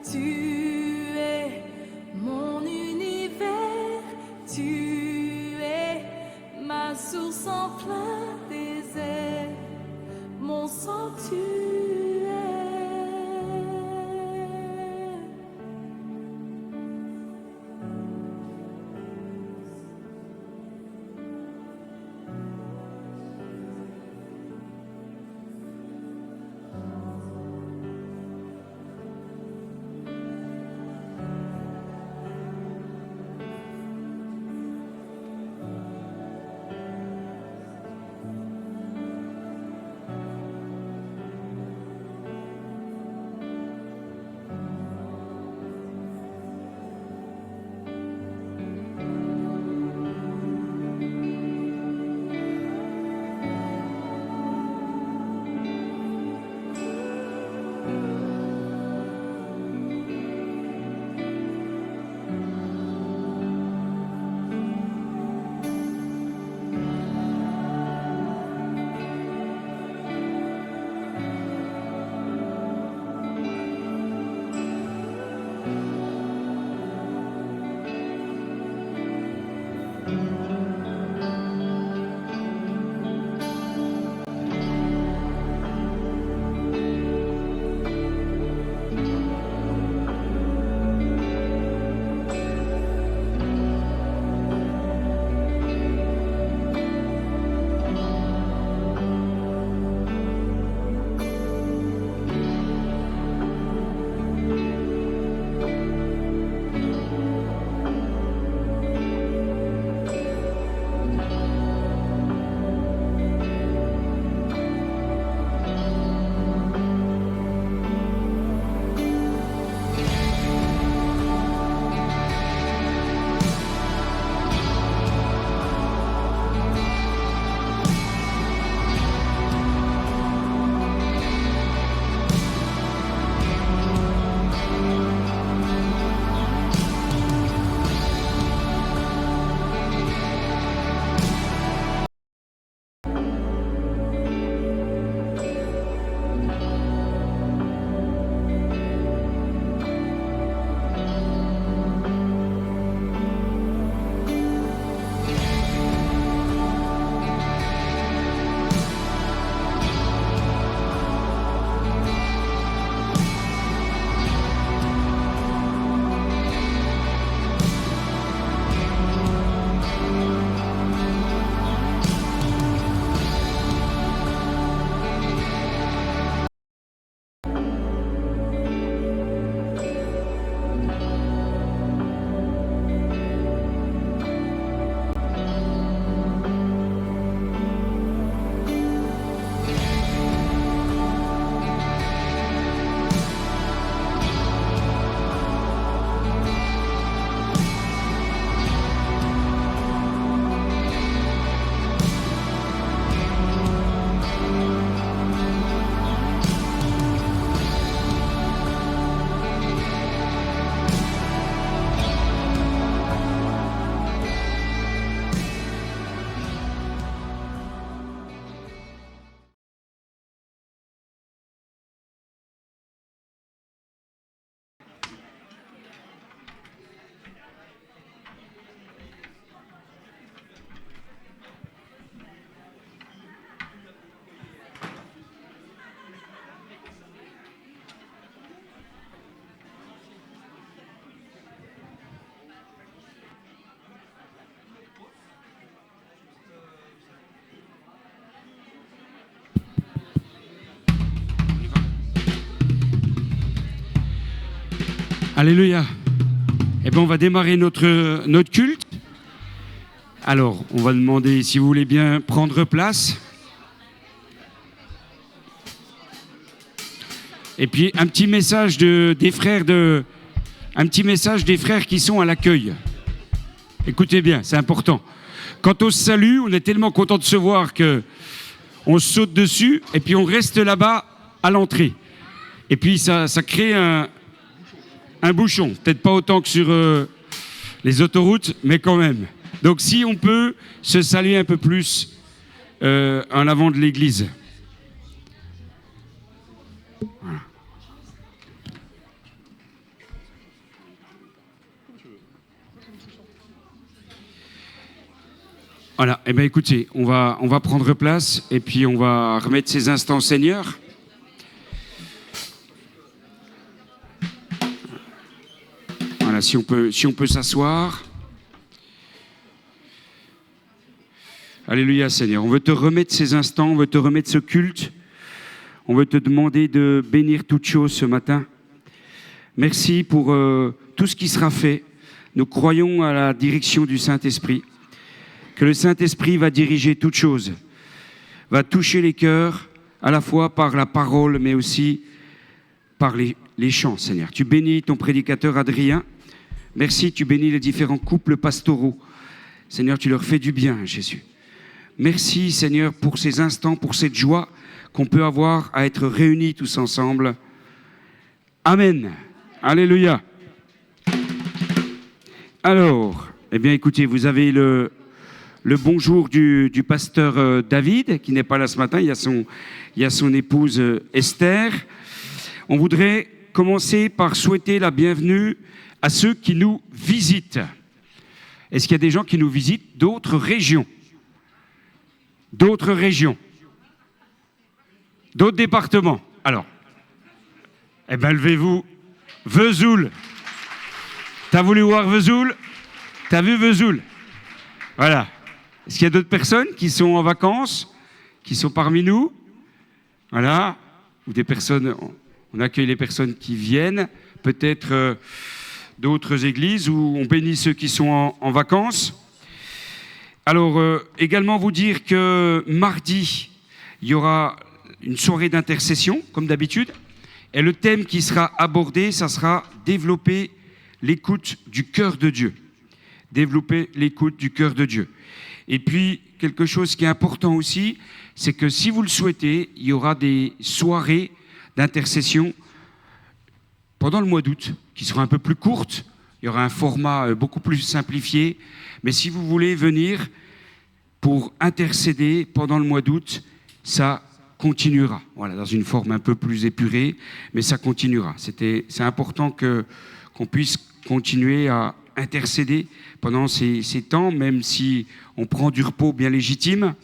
Tu es mon univers, tu es ma source en plein désert, mon sanctuaire. Alléluia. Eh bien, on va démarrer notre culte. Alors, on va demander, si vous voulez bien prendre place. Et puis, un petit message des frères qui sont à l'accueil. Écoutez bien, c'est important. Quand on se salue, on est tellement content de se voir qu'on saute dessus et puis on reste là-bas à l'entrée. Et puis, ça crée un bouchon. Peut-être pas autant que sur les autoroutes, mais quand même. Donc, si on peut se saluer un peu plus en avant de l'église. Voilà. Voilà, eh bien écoutez, on va prendre place et puis on va remettre ces instants au Seigneur. Voilà, si on peut s'asseoir. Alléluia Seigneur, on veut te remettre ces instants, on veut te remettre ce culte. On veut te demander de bénir toutes choses ce matin. Merci pour tout ce qui sera fait. Nous croyons à la direction du Saint-Esprit, que le Saint-Esprit va diriger toutes choses, va toucher les cœurs, à la fois par la parole, mais aussi par les chants, Seigneur. Tu bénis ton prédicateur Adrien. Merci, tu bénis les différents couples pastoraux. Seigneur, tu leur fais du bien, Jésus. Merci, Seigneur, pour ces instants, pour cette joie qu'on peut avoir à être réunis tous ensemble. Amen. Alléluia. Alors, eh bien, écoutez, vous avez le bonjour du pasteur David, qui n'est pas là ce matin. Il y a son épouse Esther. On voudrait commencer par souhaiter la bienvenue à ceux qui nous visitent. Est-ce qu'il y a des gens qui nous visitent d'autres régions? D'autres régions? D'autres départements? Alors, eh bien, levez-vous. Vesoul. T'as voulu voir Vesoul? T'as vu Vesoul? Voilà. Est-ce qu'il y a d'autres personnes qui sont en vacances, qui sont parmi nous? Voilà. Ou des personnes, on accueille les personnes qui viennent, peut-être d'autres églises, où on bénit ceux qui sont en vacances. Alors, également vous dire que mardi, il y aura une soirée d'intercession, comme d'habitude. Et le thème qui sera abordé, ça sera développer l'écoute du cœur de Dieu. Développer l'écoute du cœur de Dieu. Et puis, quelque chose qui est important aussi, c'est que si vous le souhaitez, il y aura des soirées d'intercession pendant le mois d'août, qui seront un peu plus courtes. Il y aura un format beaucoup plus simplifié. Mais si vous voulez venir pour intercéder pendant le mois d'août, ça continuera. Voilà, dans une forme un peu plus épurée, mais ça continuera. C'est important qu'on puisse continuer à intercéder pendant ces temps, même si on prend du repos bien légitime.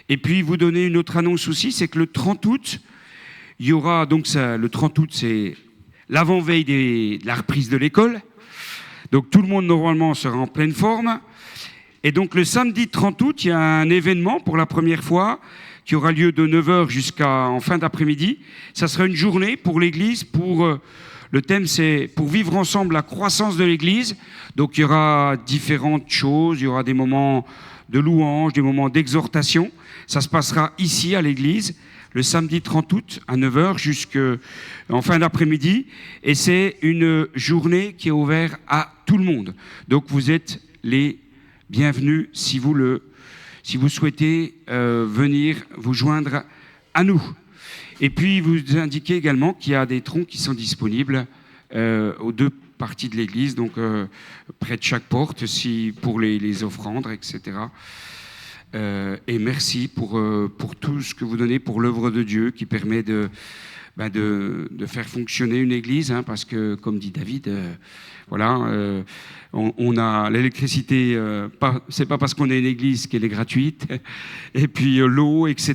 Et puis, vous donner une autre annonce aussi, c'est que le 30 août, il y aura, donc le 30 août, c'est l'avant-veille de la reprise de l'école. Donc, tout le monde, normalement, sera en pleine forme. Et donc, le samedi 30 août, il y a un événement pour la première fois qui aura lieu de 9h jusqu'en fin d'après-midi. Ça sera une journée pour l'Église. Le thème, c'est pour vivre ensemble la croissance de l'Église. Donc, il y aura différentes choses. Il y aura des moments de louange, des moments d'exhortation. Ça se passera ici, à l'Église, le samedi 30 août, à 9h jusqu'en fin d'après-midi. Et c'est une journée qui est ouverte à tout le monde. Donc, vous êtes les bienvenus si vous souhaitez venir vous joindre à nous. Et puis, vous indiquez également qu'il y a des troncs qui sont disponibles aux deux parties de l'église, donc près de chaque porte, pour les offrandes, etc. Et merci pour tout ce que vous donnez pour l'œuvre de Dieu qui permet de faire fonctionner une église, hein, parce que, comme dit David, voilà, on a l'électricité, c'est pas parce qu'on est une église qu'elle est gratuite, et puis l'eau, etc.,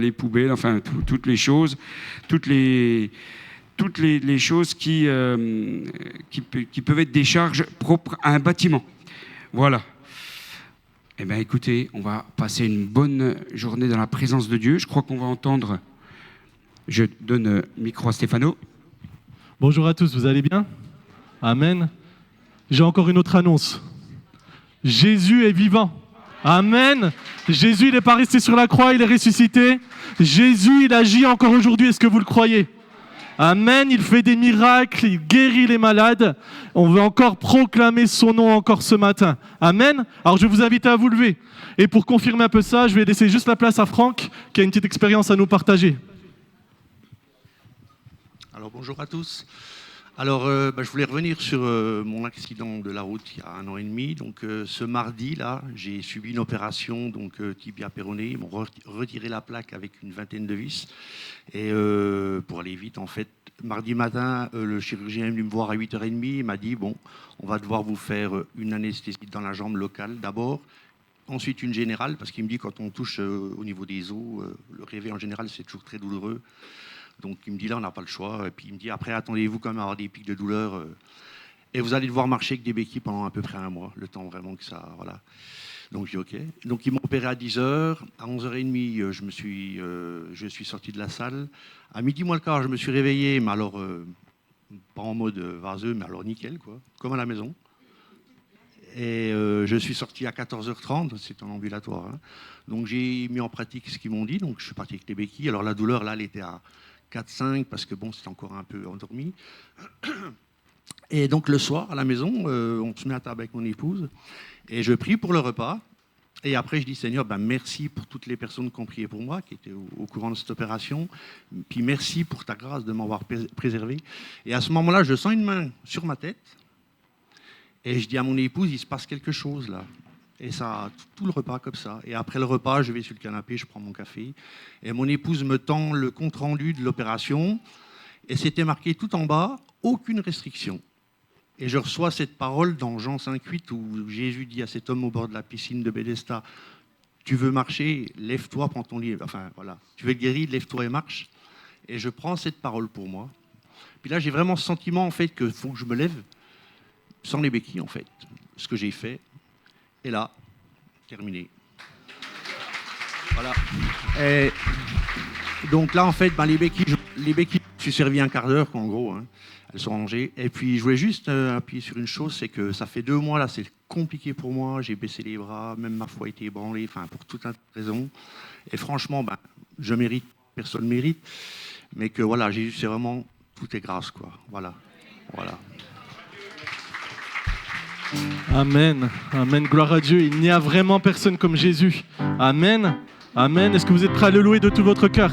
les poubelles, enfin toutes les choses, toutes les choses qui peuvent être des charges propres à un bâtiment. Voilà. Eh bien, écoutez, on va passer une bonne journée dans la présence de Dieu. Je crois qu'on va entendre. Je donne le micro à Stéphano. Bonjour à tous, vous allez bien? Amen. J'ai encore une autre annonce. Jésus est vivant. Amen. Jésus, il n'est pas resté sur la croix, il est ressuscité. Jésus, il agit encore aujourd'hui. Est-ce que vous le croyez? Amen. Il fait des miracles, il guérit les malades. On veut encore proclamer son nom encore ce matin. Amen. Alors, je vais vous inviter à vous lever. Et pour confirmer un peu ça, je vais laisser juste la place à Franck, qui a une petite expérience à nous partager. Alors bonjour à tous. Alors je voulais revenir sur mon accident de la route il y a 1 an et demi. Donc ce mardi là, j'ai subi une opération tibia péroné. Ils m'ont retiré la plaque avec une 20aine de vis. Et pour aller vite en fait, mardi matin, le chirurgien est venu me voir à 8h30. Il m'a dit bon, on va devoir vous faire une anesthésie dans la jambe locale d'abord. ensuite une générale, parce qu'il me dit quand on touche au niveau des os, le réveil en général c'est toujours très douloureux. Donc il me dit là on n'a pas le choix. Et puis il me dit après attendez-vous quand même à avoir des pics de douleur. Et vous allez devoir marcher avec des béquilles pendant à peu près un mois, le temps vraiment que ça... Voilà. Donc j'ai OK. Donc ils m'ont opéré à 10h. À 11h30, je suis sorti de la salle. À midi moins le quart, je me suis réveillé, mais alors, pas en mode vaseux, mais alors nickel, quoi, comme à la maison. Et je suis sorti à 14h30, c'est en ambulatoire. Hein. Donc j'ai mis en pratique ce qu'ils m'ont dit. Donc je suis parti avec les béquilles. Alors la douleur, là, elle était à 4-5, parce que bon, c'était encore un peu endormi. Et donc le soir, à la maison, on se met à table avec mon épouse. Et je prie pour le repas. Et après, je dis, Seigneur, merci pour toutes les personnes qui ont prié pour moi, qui étaient au courant de cette opération. Puis merci pour ta grâce de m'avoir préservé. Et à ce moment-là, je sens une main sur ma tête. Et je dis à mon épouse, il se passe quelque chose là. Et ça, tout le repas comme ça. Et après le repas, je vais sur le canapé, je prends mon café. Et mon épouse me tend le compte-rendu de l'opération. Et c'était marqué tout en bas, aucune restriction. Et je reçois cette parole dans Jean 5,8 où Jésus dit à cet homme au bord de la piscine de Bethesda, tu veux marcher, lève-toi, prends ton lit. Enfin voilà, tu veux être guéri, lève-toi et marche. Et je prends cette parole pour moi. Puis là, j'ai vraiment ce sentiment en fait qu'il faut que je me lève sans les béquilles en fait. Ce que j'ai fait. Et là, terminé. Voilà. Et donc là en fait, les béquilles, je suis servi un quart d'heure en gros. Hein. Elles sont rangées. Et puis, je voulais juste appuyer sur une chose, c'est que ça fait 2 mois, là, c'est compliqué pour moi. J'ai baissé les bras, même ma foi a été ébranlée, pour toute un tas de raisons. Et franchement, je mérite, personne ne mérite. Mais que voilà, Jésus, c'est vraiment, tout est grâce, quoi. Voilà. Amen. Amen. Gloire à Dieu. Il n'y a vraiment personne comme Jésus. Amen. Amen. Est-ce que vous êtes prêts à le louer de tout votre cœur ?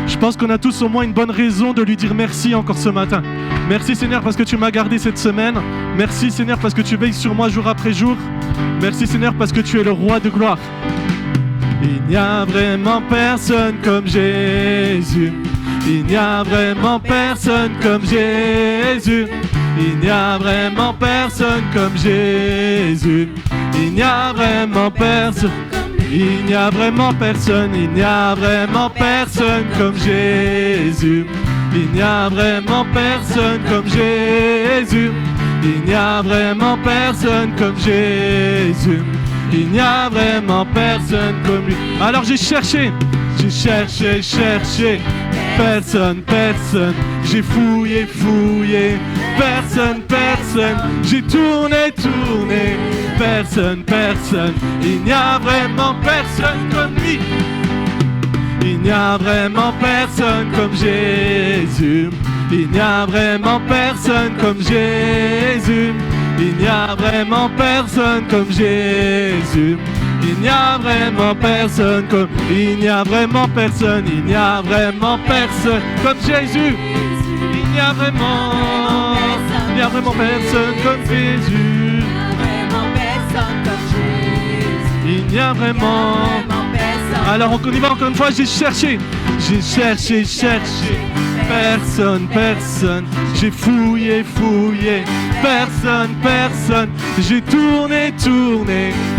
Je pense qu'on a tous au moins une bonne raison de lui dire merci encore ce matin. Merci Seigneur parce que tu m'as gardé cette semaine. Merci Seigneur parce que tu veilles sur moi jour après jour. Merci Seigneur parce que tu es le roi de gloire. Il n'y a vraiment personne comme Jésus. Il n'y a vraiment personne comme Jésus. Il n'y a vraiment personne comme Jésus. Il n'y a vraiment personne. Il n'y a vraiment personne, il n'y a vraiment personne comme Jésus. Il n'y a vraiment personne comme Jésus. Il n'y a vraiment personne comme Jésus. Il n'y a vraiment personne comme lui. Alors j'ai cherché, personne, j'ai fouillé, personne, j'ai tourné, personne, il n'y a vraiment personne comme lui. Il n'y a vraiment personne comme Jésus. Il n'y a vraiment personne comme Jésus. Il n'y a vraiment personne comme Jésus. Il n'y a vraiment personne comme... Il n'y a vraiment personne. Il n'y a vraiment personne comme Jésus. Il n'y a vraiment... Il n'y a vraiment personne comme Jésus. Il n'y a vraiment... Alors on y va encore une fois, j'ai cherché, personne, j'ai fouillé, personne, j'ai tourné,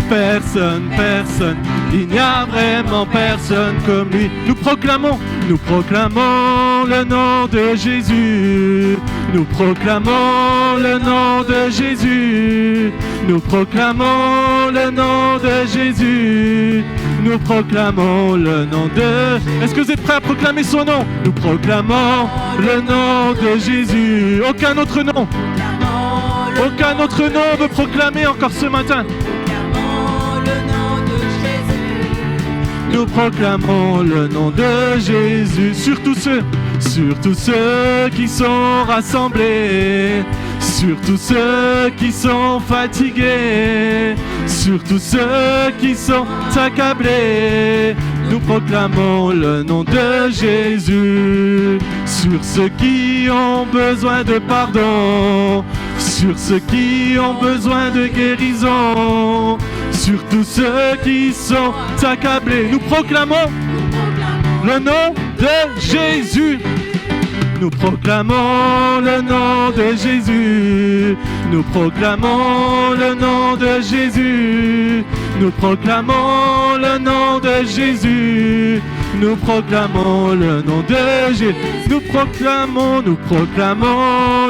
personne, il n'y a vraiment personne comme lui. Nous proclamons le nom de Jésus, nous proclamons le nom de Jésus, nous proclamons le nom de Jésus. Nous proclamons le nom de... Est-ce que vous êtes prêts à proclamer son nom? Nous proclamons le nom de Jésus. Aucun autre nom veut proclamer encore ce matin. Nous proclamons le nom de Jésus. Sur tous ceux qui sont rassemblés, sur tous ceux qui sont fatigués, sur tous ceux qui sont accablés, nous proclamons le nom de Jésus. Sur ceux qui ont besoin de pardon, sur ceux qui ont besoin de guérison, sur tous ceux qui sont accablés, nous proclamons le nom de Jésus. Nous proclamons le nom de Jésus. Nous proclamons le nom de Jésus. Nous proclamons le nom de Jésus. Nous proclamons le nom de Jésus. Nous proclamons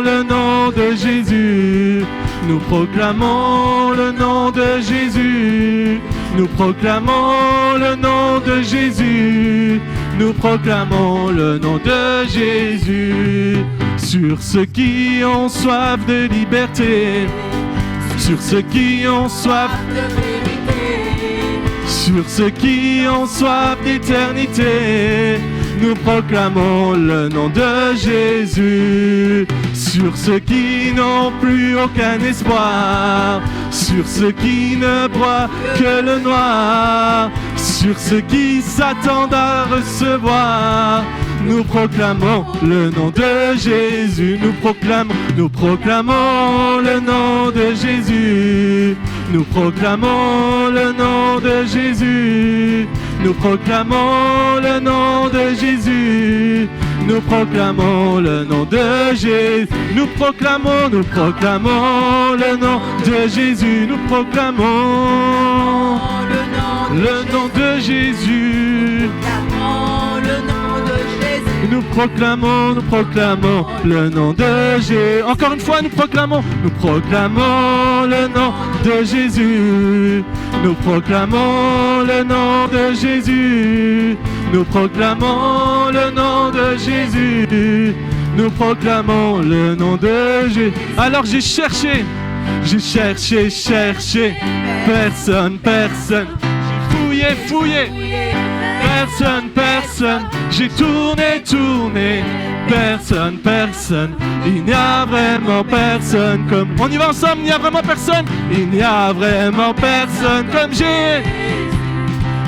le nom de Jésus. Nous proclamons le nom de Jésus. Nous proclamons le nom de Jésus. Nous proclamons le nom de Jésus. Sur ceux qui ont soif de liberté, sur ceux qui ont soif de vérité, sur ceux qui ont soif d'éternité, nous proclamons le nom de Jésus. Sur ceux qui n'ont plus aucun espoir, sur ceux qui ne broient que le noir, sur ceux qui s'attendent à recevoir, nous proclamons le nom de Jésus. Nous proclamons le nom de Jésus. Nous proclamons le nom de Jésus. Nous proclamons le nom de Jésus. Nous proclamons le nom de Jésus. Nous proclamons le nom de Jésus. Nous proclamons le nom de Jésus. Nous proclamons le nom de Jésus. Encore une fois, nous proclamons le nom de Jésus. Nous proclamons le nom de Jésus. Nous proclamons le nom de Jésus. Nous proclamons le nom de Jésus. Alors j'ai cherché, personne. J'ai fouillé. Personne, j'ai tourné, personne, il n'y a vraiment personne comme... On y va ensemble, il n'y a vraiment personne. Il n'y a vraiment personne comme Jésus.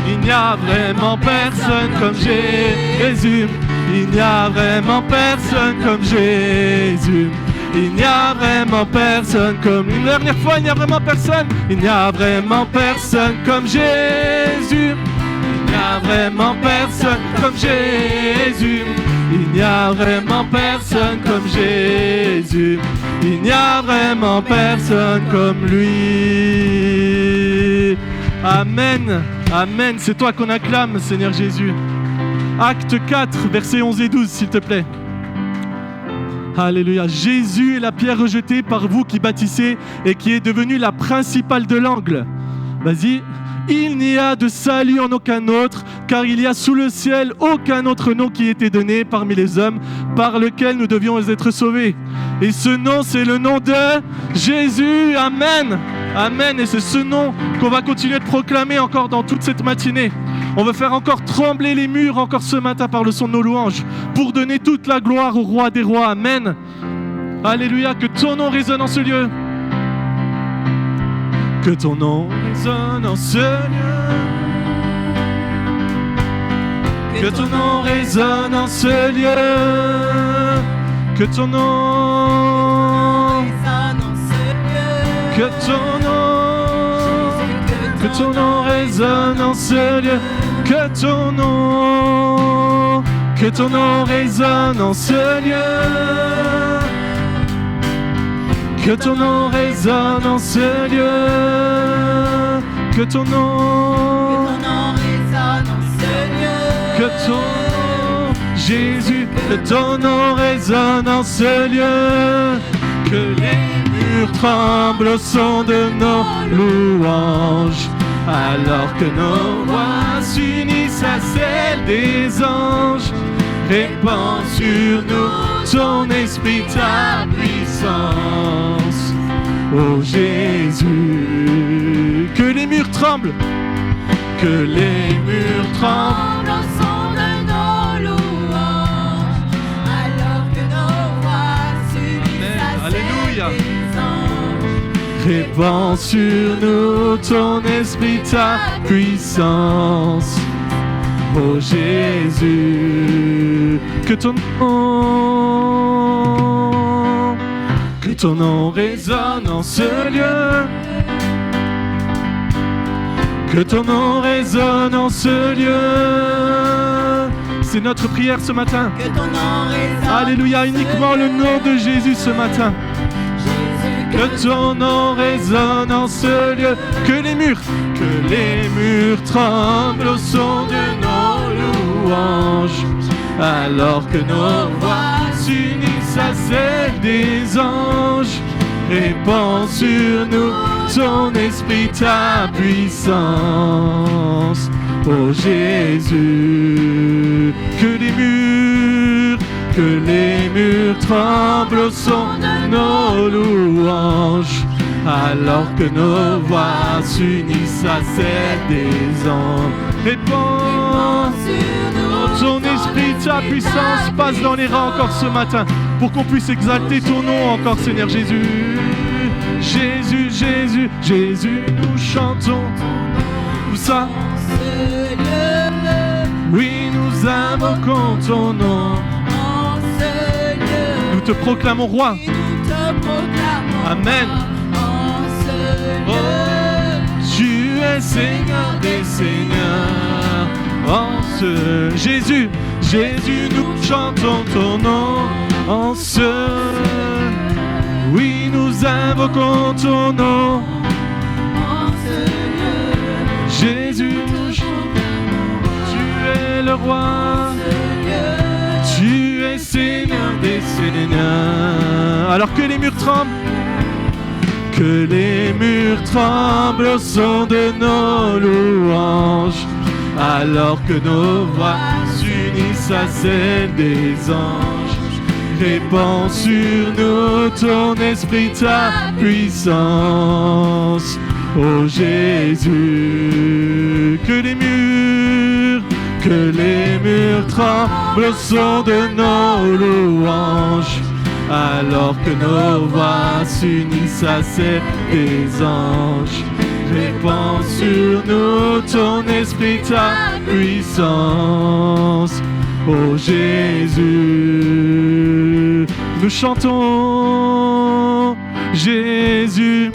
Il n'y a vraiment personne comme Jésus. Il n'y a vraiment personne comme Jésus. Il n'y a vraiment personne comme... Une dernière fois, il n'y a vraiment personne. Il n'y a vraiment personne comme Jésus. Il n'y a vraiment personne comme Jésus. Il n'y a vraiment personne comme Jésus. Il n'y a vraiment personne comme lui. Amen. Amen. C'est toi qu'on acclame, Seigneur Jésus. Acte 4, versets 11 et 12, s'il te plaît. Alléluia. Jésus est la pierre rejetée par vous qui bâtissez et qui est devenue la principale de l'angle. Vas-y. Il n'y a de salut en aucun autre, car il y a sous le ciel aucun autre nom qui ait été donné parmi les hommes par lequel nous devions être sauvés. Et ce nom, c'est le nom de Jésus. Amen. Amen. Et c'est ce nom qu'on va continuer de proclamer encore dans toute cette matinée. On va faire encore trembler les murs encore ce matin par le son de nos louanges pour donner toute la gloire au roi des rois. Amen. Alléluia. Que ton nom résonne en ce lieu. Que ton nom résonne en ce lieu. Que ton nom résonne en ce lieu. Que ton nom résonne en ce lieu. Que ton nom résonne en ce lieu. Que ton nom résonne en ce lieu. Que ton nom résonne en ce lieu. Que ton nom résonne en ce lieu. Que ton Jésus, que ton nom résonne en ce lieu. Que les murs tremblent au son de nos louanges. Alors que nos voix s'unissent à celles des anges. Répands sur nous ton esprit, ta puissance. Ô Jésus, que les murs tremblent, que les murs tremblent au son de nos louanges, alors que nos voix s'unissent à celles des anges. Répands sur nous ton esprit, ta puissance. Ô Jésus, que ton nom résonne en ce lieu. Que ton nom résonne en ce lieu. C'est notre prière ce matin. Que ton nom résonne. Alléluia, uniquement le nom de Jésus ce matin. Jésus, Que ton nom résonne en ce lieu. Que les murs tremblent au son de nos louanges. Alors que nos voix s'unissent à celles des anges. Répand sur nous ton esprit, ta puissance. Ô Jésus, que les murs tremblent au son de nos louanges. Alors que nos voix s'unissent à celles des anges. Répand ton esprit, ta puissance passe dans les rangs encore ce matin pour qu'on puisse exalter ton nom encore, Seigneur Jésus. Jésus, Jésus, Jésus, nous chantons tout ça. ce lieu, Oui, nous invoquons ton nom. en ce lieu, Nous te proclamons roi. et nous te proclamons. Amen. En ce lieu, Tu es Seigneur des Seigneurs. En ce Jésus, Jésus, nous chantons ton nom. En ce oui, nous invoquons ton nom. en ce lieu, Jésus, nous chantons. Tu es le roi. ce lieu, Tu es Seigneur des Seigneurs. Alors que les murs tremblent. Que les murs tremblent au son de nos louanges. Alors que nos voix s'unissent à celles des anges. Répand sur nous ton esprit, ta puissance. Ô Jésus, que les murs tremblent au son de nos louanges. Alors que nos voix s'unissent à celles des anges. Répand sur nous ton esprit, ta puissance. Ô Jésus, nous chantons Jésus,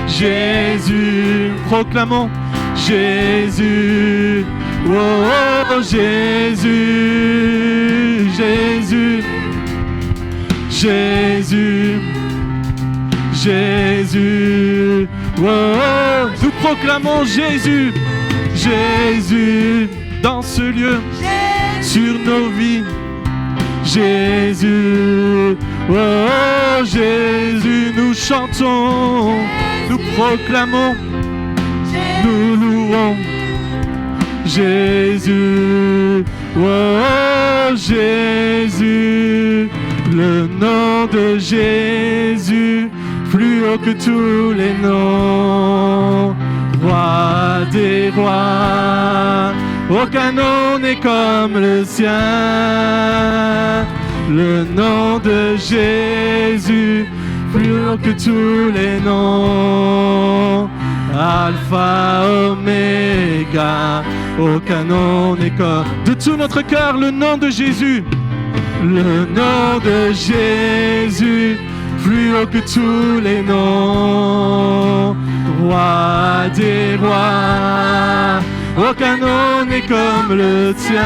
Jésus, proclamons Jésus, oh Jésus, Jésus, Jésus, Jésus, oh, nous proclamons Jésus, Jésus, dans ce lieu, sur nos vies, Jésus, oh Jésus, nous chantons, nous proclamons, nous louons, Jésus, oh Jésus, le nom de Jésus, plus haut que tous les noms, roi des rois. Aucun nom n'est comme le sien. Le nom de Jésus, plus haut que tous les noms. Alpha, Oméga, aucun nom n'est comme. De tout notre cœur, le nom de Jésus. Le nom de Jésus, plus haut que tous les noms. Roi des rois. Aucun nom n'est comme le tien.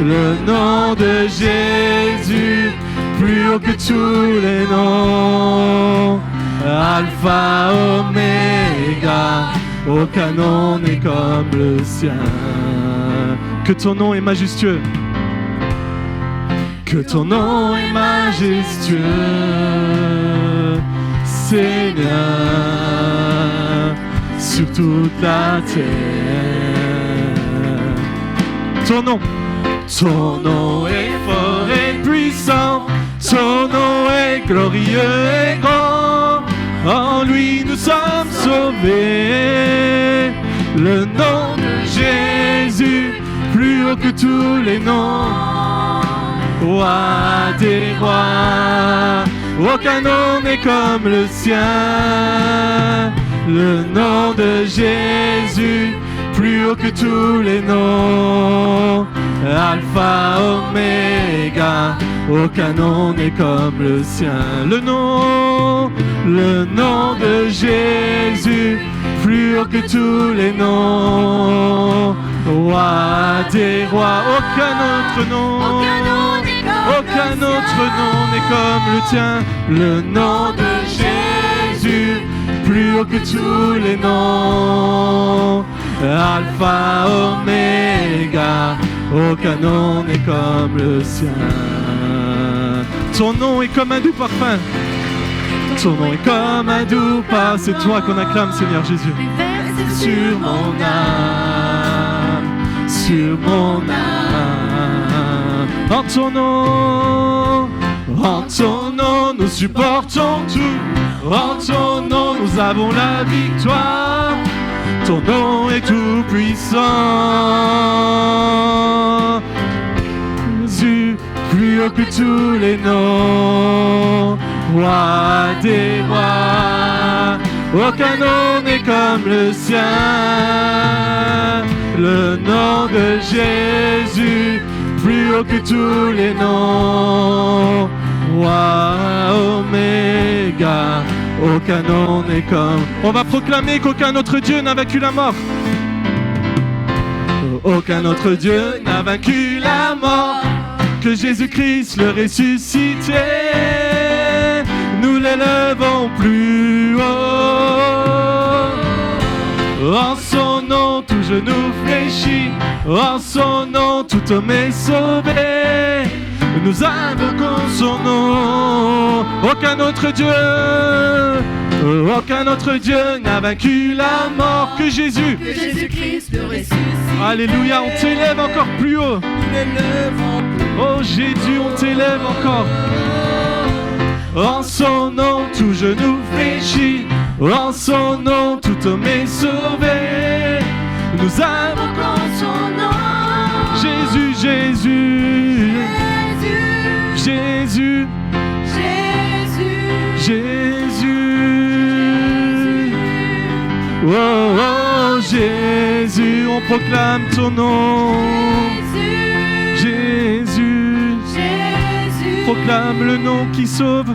Le nom de Jésus, plus haut que tous les noms. Alpha, Oméga, aucun nom n'est comme le sien. Que ton nom est majestueux. Que ton nom est majestueux, Seigneur, sur toute la terre. Ton nom est fort et puissant, ton nom est glorieux et grand. En lui nous sommes sauvés. Le nom de Jésus, plus haut que tous les noms. Roi des rois, aucun nom n'est comme le sien. Le nom de Jésus, plus haut que tous les noms. Alpha, Oméga, aucun nom n'est comme le sien. Le nom de Jésus, plus haut que tous les noms. Roi des rois, aucun autre nom. Aucun autre nom n'est comme le tien. Le nom de Jésus, plus haut que tous les noms. Alpha, Oméga, aucun nom n'est comme le sien. Ton nom est comme un doux parfum. Ton nom est comme un doux parfum. C'est toi qu'on acclame, Seigneur Jésus. Sur mon âme, sur mon âme. En ton nom, nous supportons tout. En ton nom, nous avons la victoire. Ton nom est tout puissant. Jésus, plus haut que tous les noms. Roi des rois, aucun nom n'est comme le sien. Le nom de Jésus, plus haut que tous les noms. Roi Oméga, aucun nom n'est comme. On va proclamer qu'aucun autre Dieu n'a vaincu la mort. Aucun autre Dieu n'a vaincu la mort. Que Jésus-Christ le ressuscité, nous l'élevons plus haut. En son nom, tout genou fléchit. En son nom, tout homme est sauvé. Nous invoquons son nom. Aucun autre Dieu n'a vaincu la mort que Jésus. Que Jésus-Christ le ressuscite. Alléluia, on t'élève encore plus haut. Nous l'élevons plus haut. Oh Jésus, on t'élève encore. En son nom, tout genou fléchit. En son nom, tout homme est sauvé. Nous invoquons son nom. Jésus, Jésus. Jésus, Jésus, oh, oh, Jésus, on proclame ton nom. Jésus, proclame le nom qui sauve.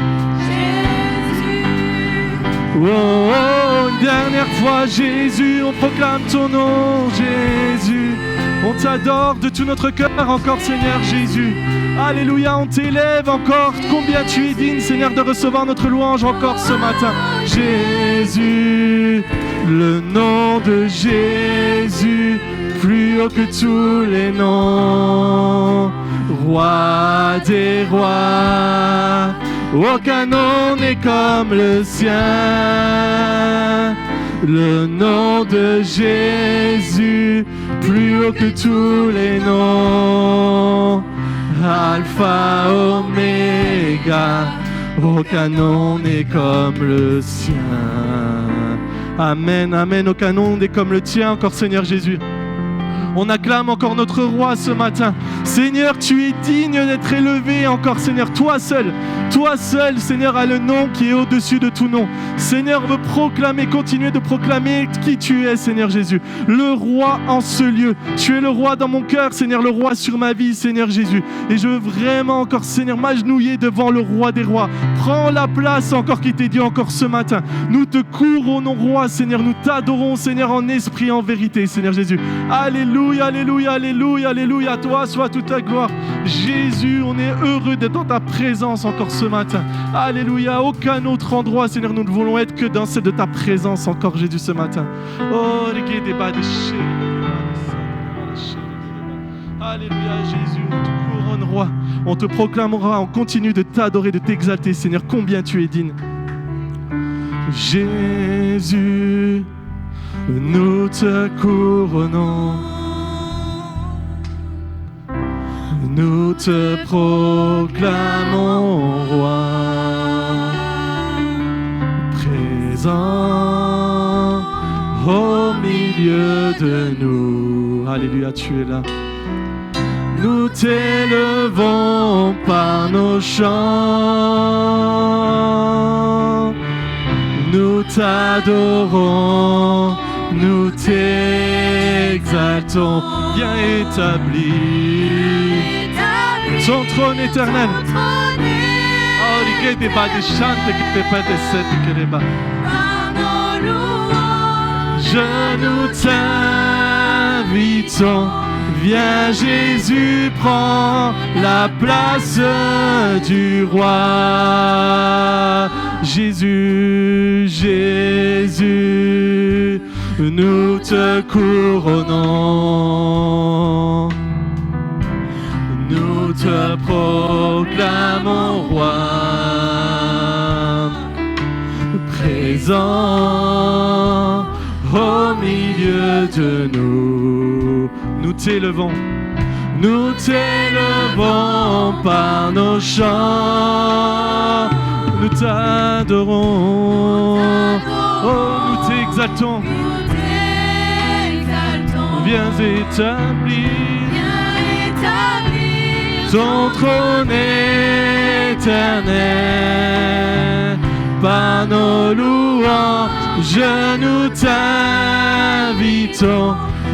Oh, oh, une dernière fois, Jésus, on proclame ton nom. Jésus, on t'adore de tout notre cœur encore, Seigneur Jésus. Alléluia, on t'élève encore. Combien tu es digne, Seigneur, de recevoir notre louange encore ce matin. Jésus, le nom de Jésus, plus haut que tous les noms. Roi des rois, aucun nom n'est comme le sien. Le nom de Jésus, plus haut que tous les noms. Alpha, Oméga, aucun nom n'est comme le sien. Amen, amen, aucun nom n'est comme le tien encore, Seigneur Jésus. On acclame encore notre roi ce matin. Seigneur, tu es digne d'être élevé encore, Seigneur. Toi seul, Seigneur, a le nom qui est au-dessus de tout nom. Seigneur, on veut proclamer, continuer de proclamer qui tu es, Seigneur Jésus. Le roi en ce lieu. Tu es le roi dans mon cœur, Seigneur, le roi sur ma vie, Seigneur Jésus. Et je veux vraiment encore, Seigneur, m'agenouiller devant le roi des rois. Prends la place encore qui t'est dit encore ce matin. Nous te couronnons, roi, Seigneur. Nous t'adorons, Seigneur, en esprit, en vérité, Seigneur Jésus. Alléluia, alléluia, alléluia, alléluia. À toi soit toute ta gloire. Jésus, on est heureux d'être dans ta présence encore ce matin. Alléluia. Aucun autre endroit, Seigneur, nous ne voulons être que dans celle de ta présence encore, Jésus, ce matin. Oh, alléluia, Jésus, on te couronne, roi. On te proclamera, on continue de t'adorer, de t'exalter, Seigneur. Combien tu es digne. Jésus, nous te couronnons. Nous te proclamons, roi, présent au milieu de nous. Alléluia, tu es là. Nous t'élevons par nos chants. Nous t'adorons, nous t'exaltons, bien établi. Son trône éternel. Je nous t'invitons. Viens Jésus, prends la place du roi. Jésus, Jésus, nous te couronnons. Nous te proclamons roi. Présent au milieu de nous. Nous t'élevons par nos chants. Nous t'adorons, oh, nous t'exaltons. Viens établir ton trône éternel. Par nos louanges, nous t'invitons.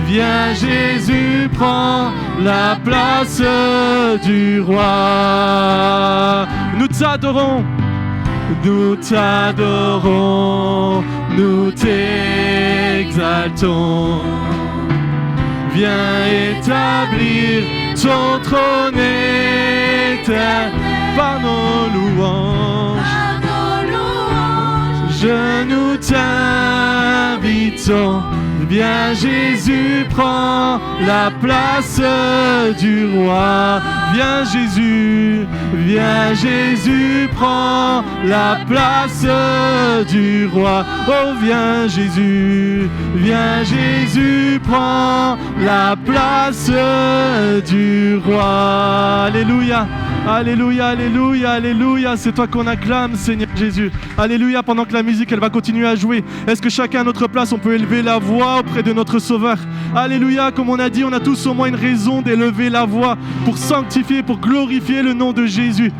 Viens Jésus, prends la place du roi. Nous t'adorons, nous t'adorons, nous t'exaltons. Viens établir ton trône éternel par nos louanges. Je nous t'invitons. Viens Jésus, prends la place du roi. Viens Jésus, prends la place du roi. Oh viens Jésus, prends la place du roi. Alléluia. Alléluia, alléluia, alléluia. C'est toi qu'on acclame, Seigneur Jésus. Alléluia, pendant que la musique, elle va continuer à jouer. Est-ce que chacun à notre place, on peut élever la voix auprès de notre Sauveur? Alléluia, comme on a dit, on a tous au moins une raison d'élever la voix pour sanctifier, pour glorifier le nom de Jésus.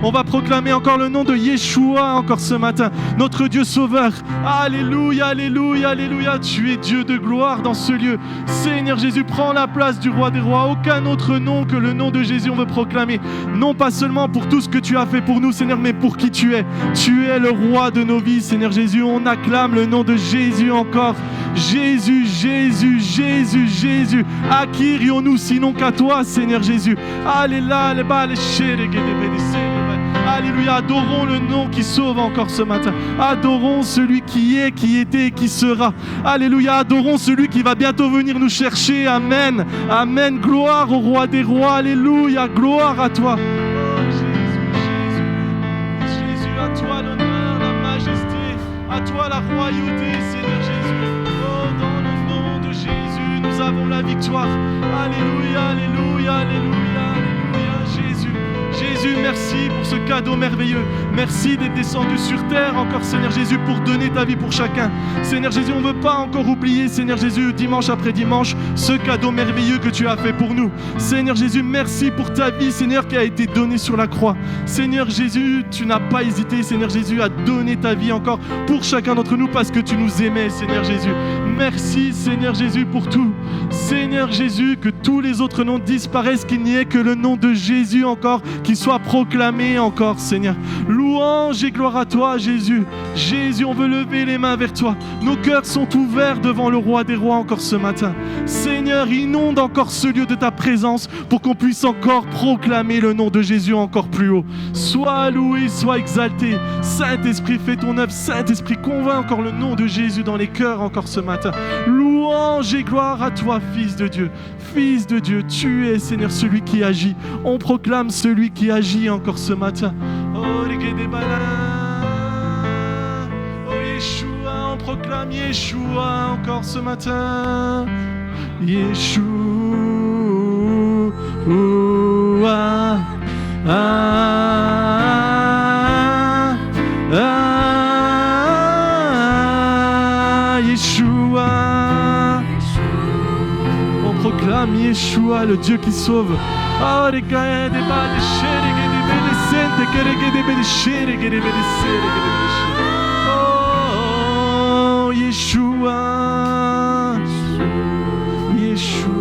On va proclamer encore le nom de Yeshua encore ce matin, notre Dieu Sauveur. Alléluia, alléluia, alléluia. Tu es Dieu de gloire dans ce lieu. Seigneur Jésus, prends la place du roi des rois. Aucun autre nom que le nom de Jésus on veut proclamer. Non pas seulement pour tout ce que tu as fait pour nous, Seigneur, mais pour qui tu es. Tu es le roi de nos vies, Seigneur Jésus. On acclame le nom de Jésus encore. Jésus, Jésus, Jésus, Jésus. À qui irions-nous sinon qu'à toi, Seigneur Jésus? Alléluia, alléluia, adorons le nom qui sauve encore ce matin. Adorons celui qui est, qui était et qui sera. Alléluia, adorons celui qui va bientôt venir nous chercher. Amen, amen, gloire au roi des rois. Alléluia, gloire à toi. Oh Jésus, Jésus, Jésus, à toi l'honneur, la majesté, à toi la royauté, Seigneur Jésus. Oh, dans le nom de Jésus, nous avons la victoire. Alléluia, alléluia, alléluia, alléluia, Jésus. Jésus, merci pour ce cadeau merveilleux. Merci d'être descendu sur terre encore, Seigneur Jésus, pour donner ta vie pour chacun. Seigneur Jésus, on ne veut pas encore oublier, Seigneur Jésus, dimanche après dimanche, ce cadeau merveilleux que tu as fait pour nous. Seigneur Jésus, merci pour ta vie, Seigneur, qui a été donnée sur la croix. Seigneur Jésus, tu n'as pas hésité, Seigneur Jésus, à donner ta vie encore pour chacun d'entre nous parce que tu nous aimais, Seigneur Jésus. Merci, Seigneur Jésus, pour tout. Seigneur Jésus, que tous les autres noms disparaissent, qu'il n'y ait que le nom de Jésus encore qui soit proclamé encore, Seigneur. Louange et gloire à toi, Jésus. Jésus, on veut lever les mains vers toi. Nos cœurs sont ouverts devant le roi des rois encore ce matin. Seigneur, inonde encore ce lieu de ta présence pour qu'on puisse encore proclamer le nom de Jésus encore plus haut. Sois loué, sois exalté. Saint-Esprit, fais ton œuvre. Saint-Esprit, convainc encore le nom de Jésus dans les cœurs encore ce matin. Louange et gloire à toi, Fils de Dieu. Fils de Dieu, tu es, Seigneur, celui qui agit. On proclame celui qui agit encore ce matin. Oh, Yeshua, on proclame Yeshua encore ce matin. Yeshua, Yeshua. On proclame Yeshua, le Dieu qui sauve. Oh, Yeshua, Yeshua,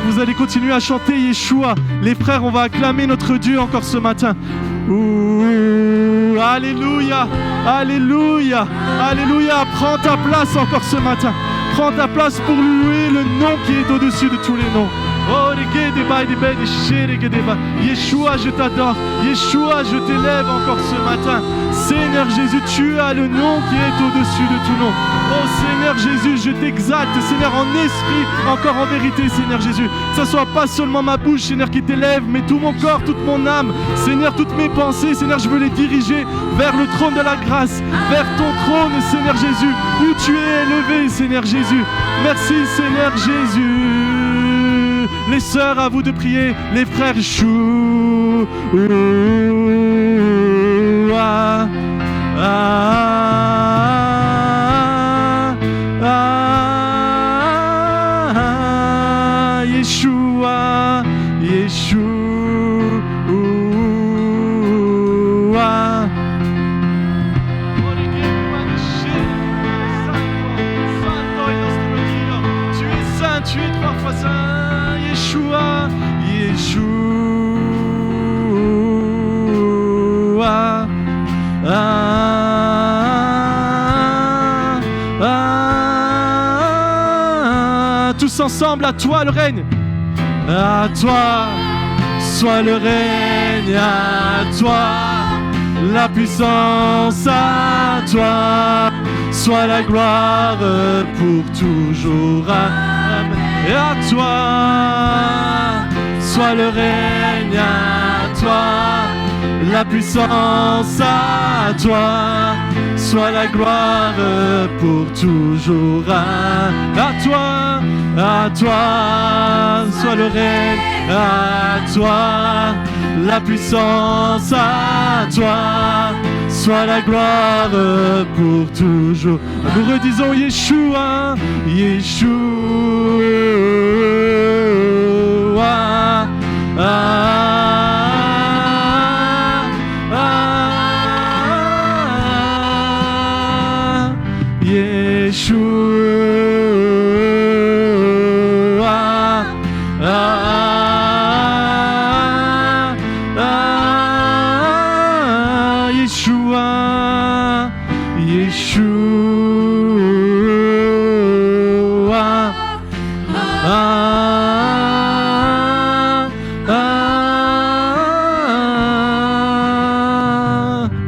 vous allez continuer à chanter Yeshua. Les frères, on va acclamer notre Dieu encore ce matin. Ouh, alléluia, alléluia, alléluia. Prends ta place encore ce matin. Prends ta place pour louer le nom qui est au-dessus de tous les noms. Oh, Yeshua, je t'adore. Yeshua, je t'élève encore ce matin. Seigneur Jésus, tu as le nom qui est au-dessus de tout nom. Oh Seigneur Jésus, je t'exalte, Seigneur, en esprit, encore en vérité, Seigneur Jésus. Que ce soit pas seulement ma bouche, Seigneur, qui t'élève, mais tout mon corps, toute mon âme. Seigneur, toutes mes pensées, Seigneur, je veux les diriger vers le trône de la grâce, vers ton trône, Seigneur Jésus, où tu es élevé, Seigneur Jésus. Merci, Seigneur Jésus. Les sœurs, à vous de prier. Les frères, chou. Yeshua, Yeshua. Tu es saint, tu es trois fois saint. Yeshua, Yeshua. Tous ensemble, à toi le règne. À toi soit le règne, à toi la puissance, à toi soit la gloire pour toujours. Amen. Et à toi soit le règne, à toi la puissance, à toi soit la gloire pour toujours. À toi soit le règne, à toi la puissance, à toi soit la gloire pour toujours. Nous redisons Yeshua, Yeshua.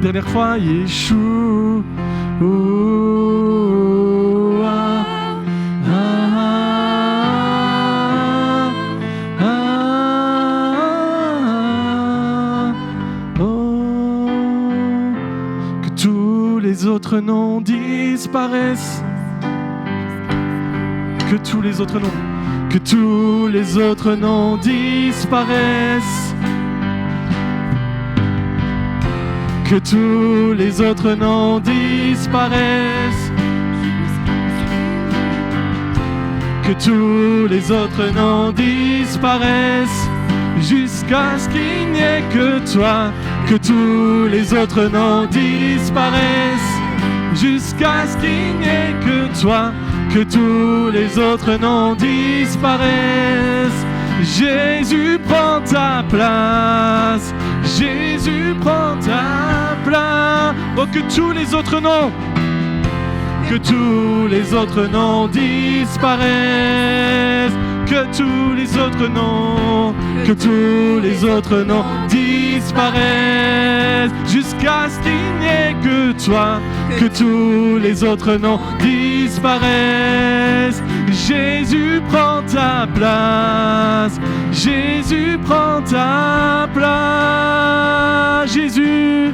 Dernière fois, Yeshua. Que tous les autres noms disparaissent. Que tous les autres noms, que tous les autres noms disparaissent. Que tous les autres noms disparaissent. Que tous les autres noms disparaissent. Jusqu'à ce qu'il n'y ait que toi. Que tous les autres noms disparaissent. Jusqu'à ce qu'il n'y ait que toi. Que tous les autres noms disparaissent. Jésus prend ta place. Jésus prend ta place. Oh, que tous les autres noms, que tous les autres noms disparaissent. Que tous les autres noms, que tous les autres noms disparaissent. Jusqu'à ce qu'il n'y ait que toi. Que tous les autres noms disparaissent. Jésus prend ta place. Jésus prend ta place. Jésus,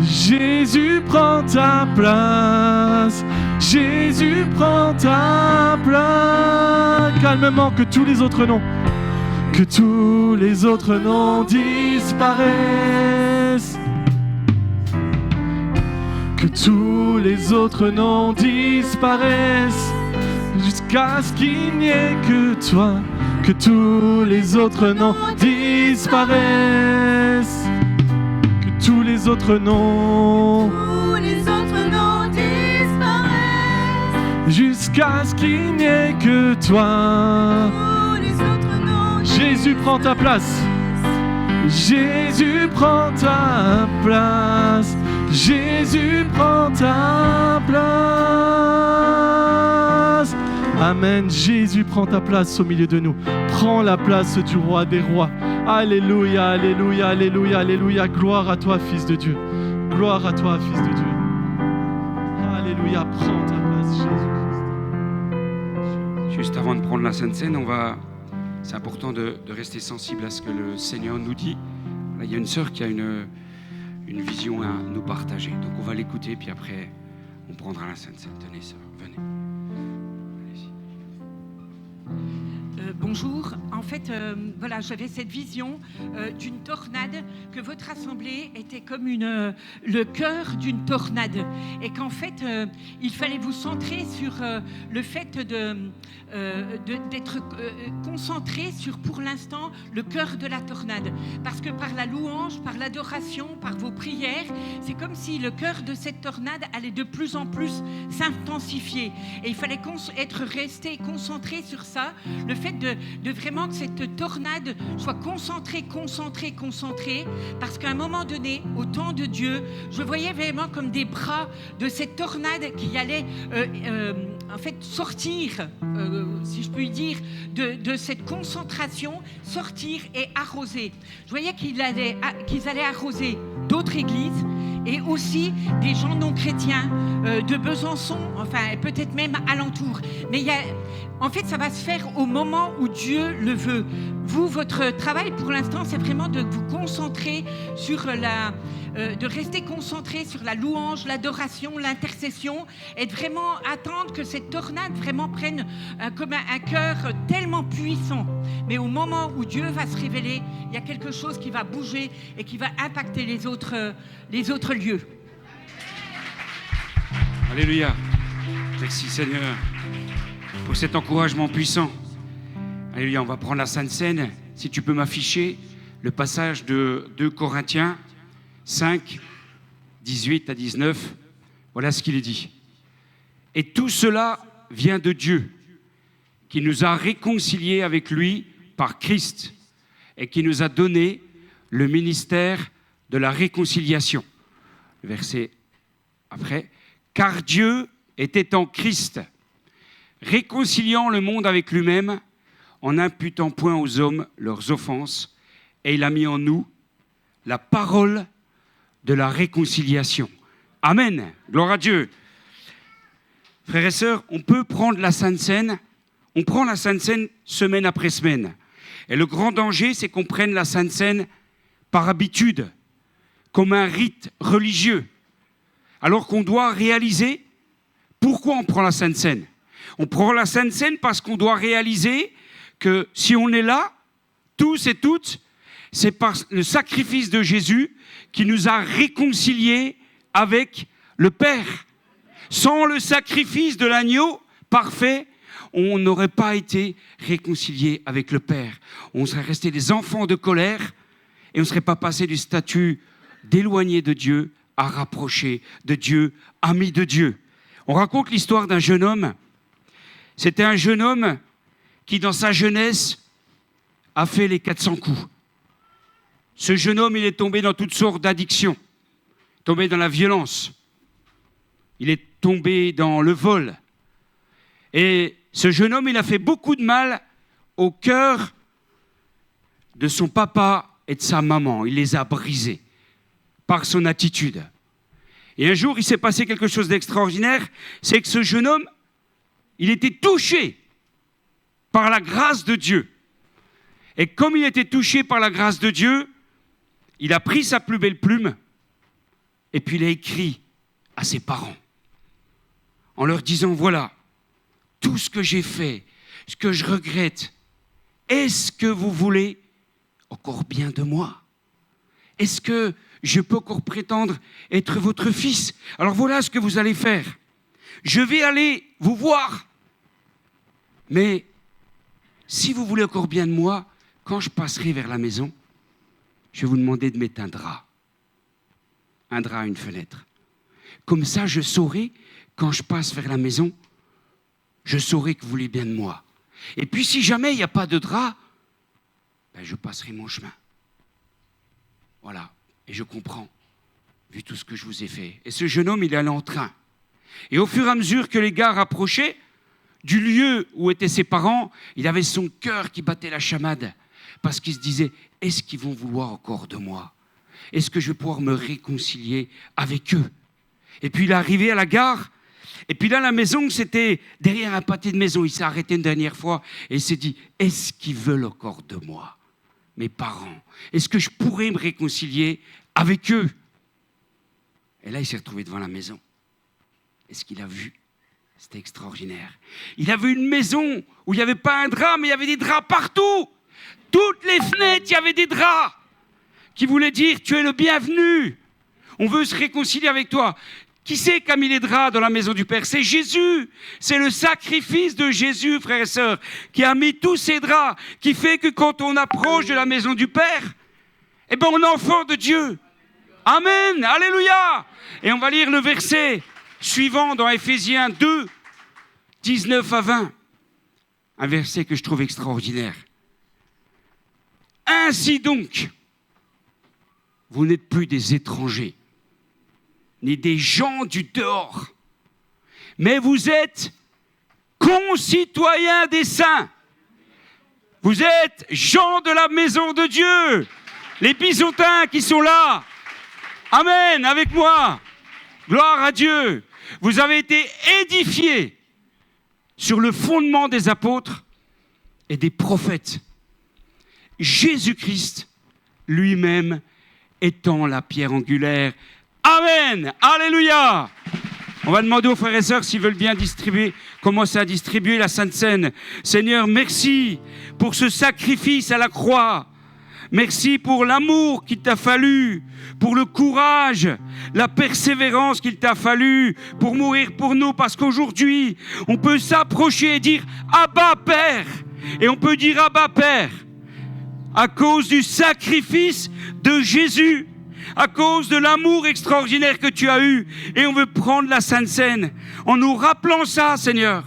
Jésus prend ta place. Jésus prend ta place. Calmement, que tous les autres noms, que tous les autres noms disparaissent. Que tous les autres noms disparaissent. Jusqu'à ce qu'il n'y ait que toi. Que tous les autres noms disparaissent. Que tous les autres noms, Tous les autres noms disparaissent. jusqu'à ce qu'il n'y ait que toi. Jésus prend ta place. Jésus prend ta place. Jésus prend ta place. Amen. Jésus prend ta place au milieu de nous. Prends la place du roi des rois. Alléluia, alléluia, alléluia, alléluia. Gloire à toi, Fils de Dieu. Gloire à toi, Fils de Dieu. Alléluia, prends ta place, Jésus-Christ. Juste avant de prendre la Sainte Seine, c'est important de rester sensible à ce que le Seigneur nous dit. Là, il y a une sœur qui a une vision à nous partager. Donc on va l'écouter, puis après, on prendra la Sainte Seine. Tenez, sœur, venez. Allez-y. Bonjour, en fait, voilà, j'avais cette vision d'une tornade, que votre assemblée était comme le cœur d'une tornade, et qu'en fait, il fallait vous centrer sur le fait d'être concentré sur, pour l'instant, le cœur de la tornade, parce que par la louange, par l'adoration, par vos prières, c'est comme si le cœur de cette tornade allait de plus en plus s'intensifier, et il fallait rester concentré sur ça, le fait de vraiment que cette tornade soit concentrée, parce qu'à un moment donné, au temps de Dieu, je voyais vraiment comme des bras de cette tornade qui allait en fait sortir, si je puis dire, de cette concentration, sortir et arroser. Je voyais qu'ils allaient arroser d'autres églises, et aussi des gens non chrétiens de Besançon, enfin peut-être même alentour. Mais en fait, ça va se faire au moment où Dieu le veut. Vous, votre travail pour l'instant, c'est vraiment de vous concentrer sur de rester concentré sur la louange, l'adoration, l'intercession, et de vraiment attendre que cette tornade vraiment prenne comme un cœur tellement puissant. Mais au moment où Dieu va se révéler, il y a quelque chose qui va bouger et qui va impacter les autres lieux. Alléluia. Merci Seigneur pour cet encouragement puissant. Alléluia, on va prendre la Sainte Seine. Si tu peux m'afficher le passage de 2 Corinthiens 5, 18 à 19. Voilà ce qu'il est dit. Et tout cela vient de Dieu, qui nous a réconciliés avec lui par Christ et qui nous a donné le ministère de la réconciliation. Le verset après. Car Dieu était en Christ, réconciliant le monde avec lui-même, en n'imputant point aux hommes leurs offenses, et il a mis en nous la parole de la réconciliation. Amen. Gloire à Dieu. Frères et sœurs, on peut prendre la Sainte Seine, on prend la Sainte Seine semaine après semaine. Et le grand danger, c'est qu'on prenne la Sainte Seine par habitude, comme un rite religieux, alors qu'on doit réaliser pourquoi on prend la Sainte Seine. On prend la Sainte Seine parce qu'on doit réaliser que si on est là, tous et toutes, c'est par le sacrifice de Jésus qui nous a réconciliés avec le Père. Sans le sacrifice de l'agneau parfait, on n'aurait pas été réconciliés avec le Père. On serait restés des enfants de colère et on ne serait pas passé du statut d'éloigné de Dieu à rapproché de Dieu, ami de Dieu. On raconte l'histoire d'un jeune homme. C'était un jeune homme qui, dans sa jeunesse, a fait les 400 coups. Ce jeune homme, il est tombé dans toutes sortes d'addictions, tombé dans la violence, il est tombé dans le vol. Et ce jeune homme, il a fait beaucoup de mal au cœur de son papa et de sa maman. Il les a brisés par son attitude. Et un jour, il s'est passé quelque chose d'extraordinaire, c'est que ce jeune homme, il était touché par la grâce de Dieu. Et comme il était touché par la grâce de Dieu, il a pris sa plus belle plume et puis il a écrit à ses parents en leur disant, voilà, tout ce que j'ai fait, ce que je regrette, est-ce que vous voulez encore bien de moi? Est-ce que je peux encore prétendre être votre fils? Alors voilà ce que vous allez faire. Je vais aller vous voir. Mais si vous voulez encore bien de moi, quand je passerai vers la maison, je vais vous demander de mettre un drap à une fenêtre. Comme ça, je saurai, quand je passe vers la maison, je saurai que vous voulez bien de moi. Et puis si jamais il n'y a pas de drap, je passerai mon chemin. Voilà, et je comprends, vu tout ce que je vous ai fait. Et ce jeune homme, il allait en train. Et au fur et à mesure que les gars rapprochaient du lieu où étaient ses parents, il avait son cœur qui battait la chamade, parce qu'il se disait, est-ce qu'ils vont vouloir encore de moi? Est-ce que je vais pouvoir me réconcilier avec eux? Et puis il est arrivé à la gare, et puis là la maison, c'était derrière un pâté de maison. Il s'est arrêté une dernière fois, et il s'est dit, est-ce qu'ils veulent encore de moi? Mes parents, est-ce que je pourrais me réconcilier avec eux? Et là il s'est retrouvé devant la maison. Et ce qu'il a vu, c'était extraordinaire. Il avait une maison où il n'y avait pas un drap, mais il y avait des draps partout. Toutes les fenêtres, il y avait des draps qui voulaient dire, tu es le bienvenu. On veut se réconcilier avec toi. Qui c'est qui a mis les draps dans la maison du Père? C'est Jésus. C'est le sacrifice de Jésus, frères et sœurs, qui a mis tous ces draps, qui fait que quand on approche de la maison du Père, eh ben on est enfant de Dieu. Amen. Alléluia. Et on va lire le verset suivant dans Éphésiens 2, 19 à 20. Un verset que je trouve extraordinaire. Ainsi donc, vous n'êtes plus des étrangers, ni des gens du dehors, mais vous êtes concitoyens des saints. Vous êtes gens de la maison de Dieu. Les Byzantins qui sont là. Amen, avec moi. Gloire à Dieu. Vous avez été édifiés sur le fondement des apôtres et des prophètes. Jésus-Christ lui-même étant la pierre angulaire. Amen. Alléluia. On va demander aux frères et sœurs s'ils veulent bien commencer à distribuer la Sainte Seine. Seigneur, merci pour ce sacrifice à la croix. Merci pour l'amour qu'il t'a fallu, pour le courage, la persévérance qu'il t'a fallu pour mourir pour nous. Parce qu'aujourd'hui, on peut s'approcher et dire « Abba, Père !» Et on peut dire « Abba, Père !» à cause du sacrifice de Jésus, à cause de l'amour extraordinaire que tu as eu. Et on veut prendre la Sainte Seine en nous rappelant ça, Seigneur.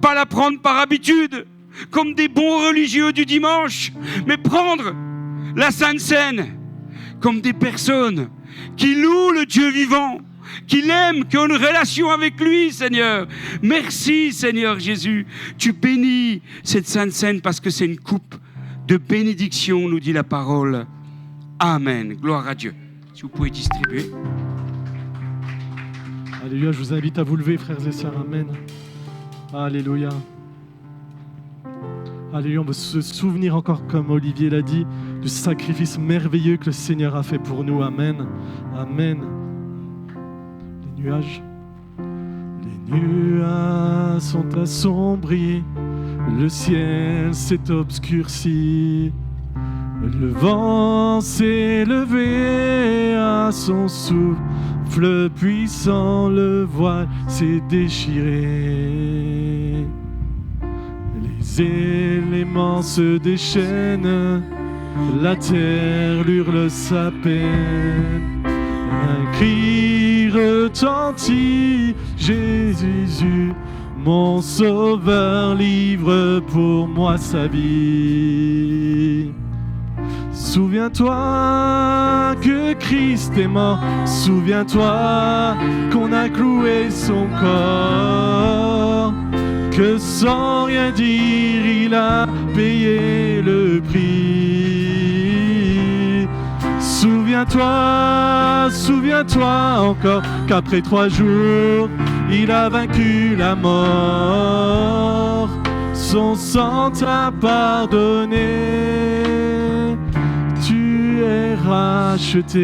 Pas la prendre par habitude, comme des bons religieux du dimanche, mais prendre la Sainte Seine comme des personnes qui louent le Dieu vivant, qui l'aiment, qui ont une relation avec lui, Seigneur. Merci, Seigneur Jésus. Tu bénis cette Sainte Seine parce que c'est une coupe de bénédiction, nous dit la parole. Amen. Gloire à Dieu. Si vous pouvez distribuer. Alléluia, je vous invite à vous lever, frères et sœurs. Amen. Alléluia. Alléluia, on veut se souvenir encore, comme Olivier l'a dit, du sacrifice merveilleux que le Seigneur a fait pour nous. Amen. Amen. Les nuages sont assombris, le ciel s'est obscurci, le vent s'est levé à son souffle puissant, le voile s'est déchiré. Les éléments se déchaînent, la terre hurle sa peine. Un cri retentit, Jésus, mon sauveur, livre pour moi sa vie. Souviens-toi que Christ est mort, souviens-toi qu'on a cloué son corps, que sans rien dire il a payé le prix. Souviens-toi encore qu'après 3 jours il a vaincu la mort, son sang t'a pardonné, tu es racheté.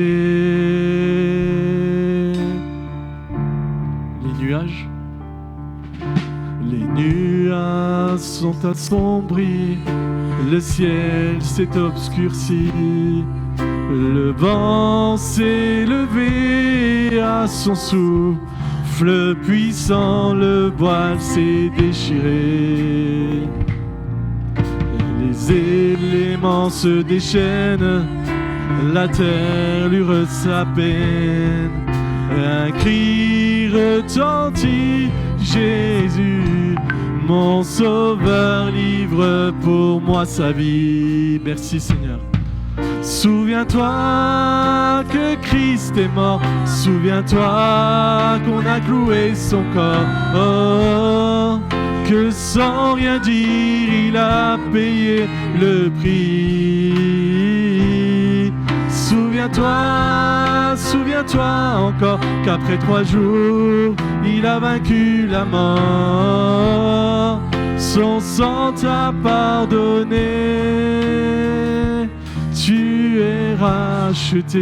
Les nuages sont assombris, le ciel s'est obscurci, le vent s'est levé à son souffle puissant, le voile s'est déchiré. Les éléments se déchaînent, la terre hurle sa peine. Un cri retentit, Jésus, Mon Sauveur livre pour moi sa vie. Merci Seigneur. Souviens-toi que Christ est mort. Souviens-toi qu'on a cloué son corps. Que sans rien dire, il a payé le prix. Souviens-toi, souviens-toi encore qu'après 3 jours, il a vaincu la mort. Son sang t'a pardonné. Tu es racheté.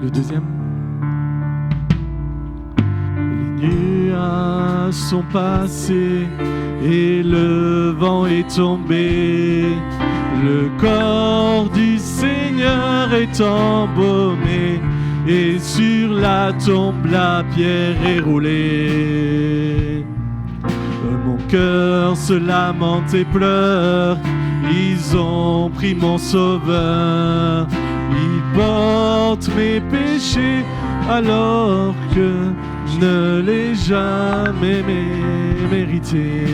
Le deuxième. Les nuages sont passés et le vent est tombé. Le corps du Seigneur est embaumé et sur la tombe la pierre est roulée. Mon cœur se lamente et pleure. Ils ont pris mon sauveur. Ils portent mes péchés alors que je ne l'ai jamais mérité.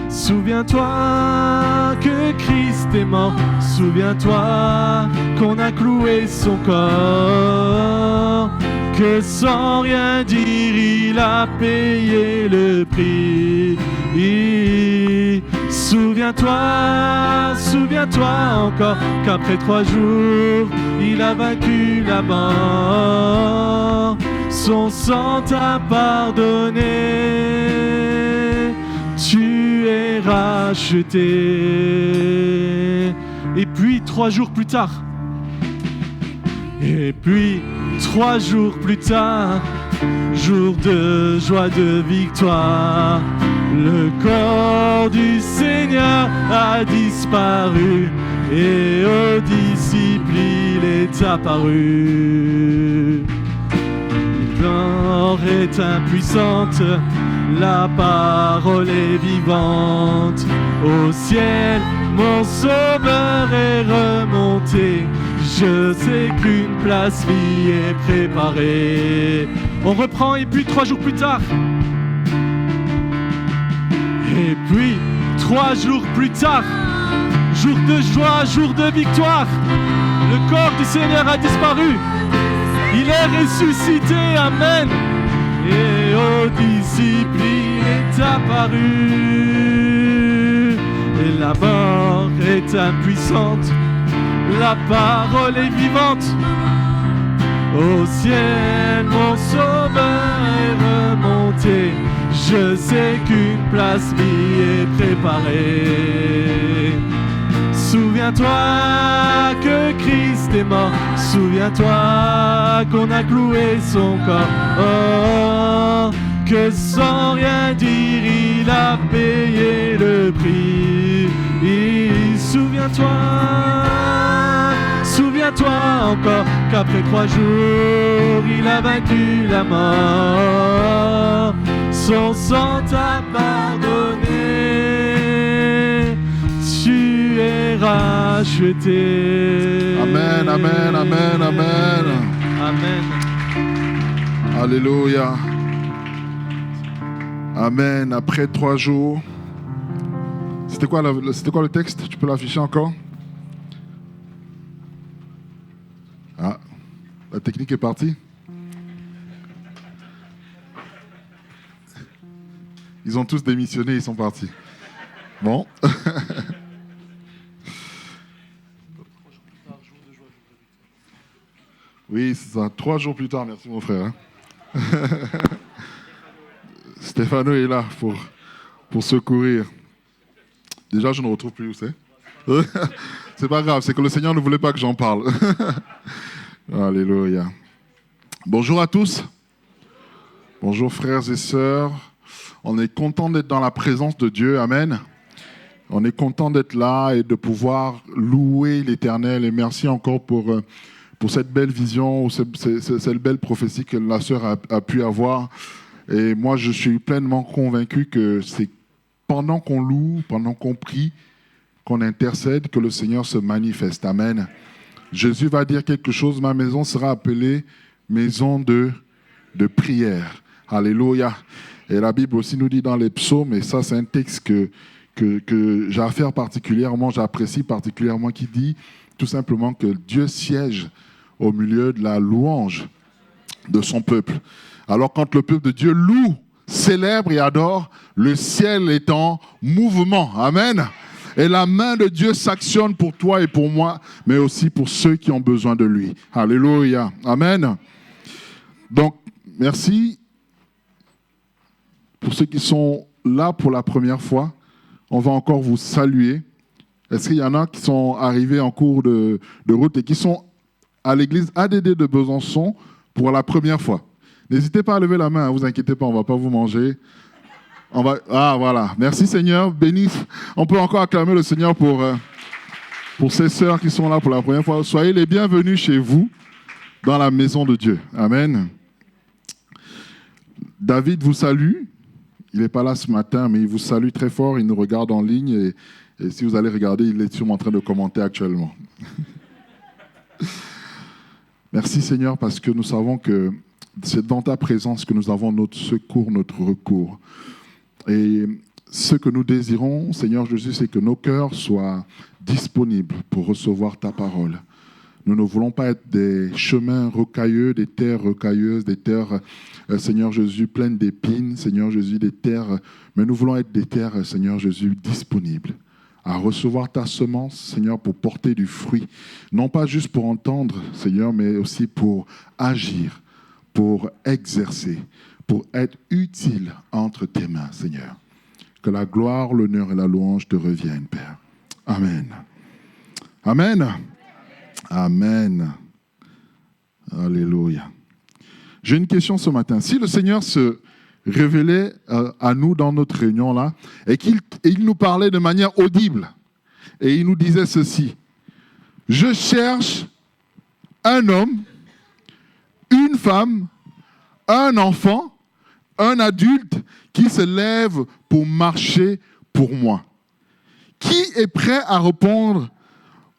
Souviens-toi que Christ est mort. Souviens-toi qu'on a cloué son corps. Que sans rien dire, il a payé le prix. Souviens-toi, souviens-toi encore qu'après 3 jours, il a vaincu la mort. Son sang t'a pardonné. Tu es racheté. Et puis 3 jours plus tard. Et puis 3 jours plus tard, jour de joie, de victoire, le corps du Seigneur a disparu et aux disciples il est apparu. L'or est impuissante, la parole est vivante. Au ciel, mon sauveur est remonté. Je sais qu'une place lui est préparée. On reprend et puis 3 jours plus tard. Et puis 3 jours plus tard, jour de joie, jour de victoire, le corps du Seigneur a disparu. Il est ressuscité, amen. Et aux disciples il est apparu. Et la mort est impuissante, la parole est vivante. Au ciel, mon sauveur est remonté. Je sais qu'une place lui est préparée. Souviens-toi que Christ est mort. Souviens-toi qu'on a cloué son corps. Oh, que sans rien dire, il a payé le prix. Souviens-toi, souviens-toi encore qu'après 3 jours, il a vaincu la mort. Son sang t'a pardonné. Tu es racheté. Amen, amen, amen, amen. Amen. Alléluia. Amen. Après 3 jours. C'était quoi le texte? Tu peux l'afficher encore? Ah, la technique est partie. Ils ont tous démissionné, ils sont partis. Bon. Oui, c'est ça. 3 jours plus tard, merci mon frère. Stéphano est là pour secourir. Déjà, je ne retrouve plus où c'est. C'est pas grave, c'est que le Seigneur ne voulait pas que j'en parle. Alléluia. Bonjour à tous. Bonjour frères et sœurs. On est content d'être dans la présence de Dieu. Amen. On est content d'être là et de pouvoir louer l'Éternel. Et merci encore pour cette belle vision, cette belle prophétie que la sœur a pu avoir. Et moi, je suis pleinement convaincu que c'est pendant qu'on loue, pendant qu'on prie, qu'on intercède, que le Seigneur se manifeste. Amen. Jésus va dire quelque chose. Ma maison sera appelée maison de prière. Alléluia. Et la Bible aussi nous dit dans les psaumes, et ça c'est un texte que j'affère particulièrement, j'apprécie particulièrement, qui dit tout simplement que Dieu siège au milieu de la louange de son peuple. Alors quand le peuple de Dieu loue, célèbre et adore, le ciel est en mouvement. Amen. Et la main de Dieu s'actionne pour toi et pour moi, mais aussi pour ceux qui ont besoin de lui. Alléluia. Amen. Donc, merci. Pour ceux qui sont là pour la première fois, on va encore vous saluer. Est-ce qu'il y en a qui sont arrivés en cours de route et qui sont à l'église ADD de Besançon pour la première fois? N'hésitez pas à lever la main, ne vous inquiétez pas, on ne va pas vous manger. Ah voilà, merci Seigneur, béni. On peut encore acclamer le Seigneur pour ces sœurs qui sont là pour la première fois. Soyez les bienvenus chez vous, dans la maison de Dieu. Amen. David vous salue. Il n'est pas là ce matin, mais il vous salue très fort. Il nous regarde en ligne et si vous allez regarder, il est sûrement en train de commenter actuellement. Merci Seigneur, parce que nous savons que c'est dans ta présence que nous avons notre secours, notre recours. Et ce que nous désirons, Seigneur Jésus, c'est que nos cœurs soient disponibles pour recevoir ta parole. Nous ne voulons pas être des chemins rocailleux, des terres rocailleuses, des terres, Seigneur Jésus, pleines d'épines, Seigneur Jésus, des terres, mais nous voulons être des terres, Seigneur Jésus, disponibles à recevoir ta semence, Seigneur, pour porter du fruit. Non pas juste pour entendre, Seigneur, mais aussi pour agir, pour exercer, pour être utile entre tes mains, Seigneur. Que la gloire, l'honneur et la louange te reviennent, Père. Amen. Amen. Amen. Alléluia. J'ai une question ce matin. Si le Seigneur se révélait à nous dans notre réunion là, et qu'il nous parlait de manière audible, et il nous disait ceci: je cherche un homme, une femme, un enfant, un adulte qui se lève pour marcher pour moi. Qui est prêt à répondre: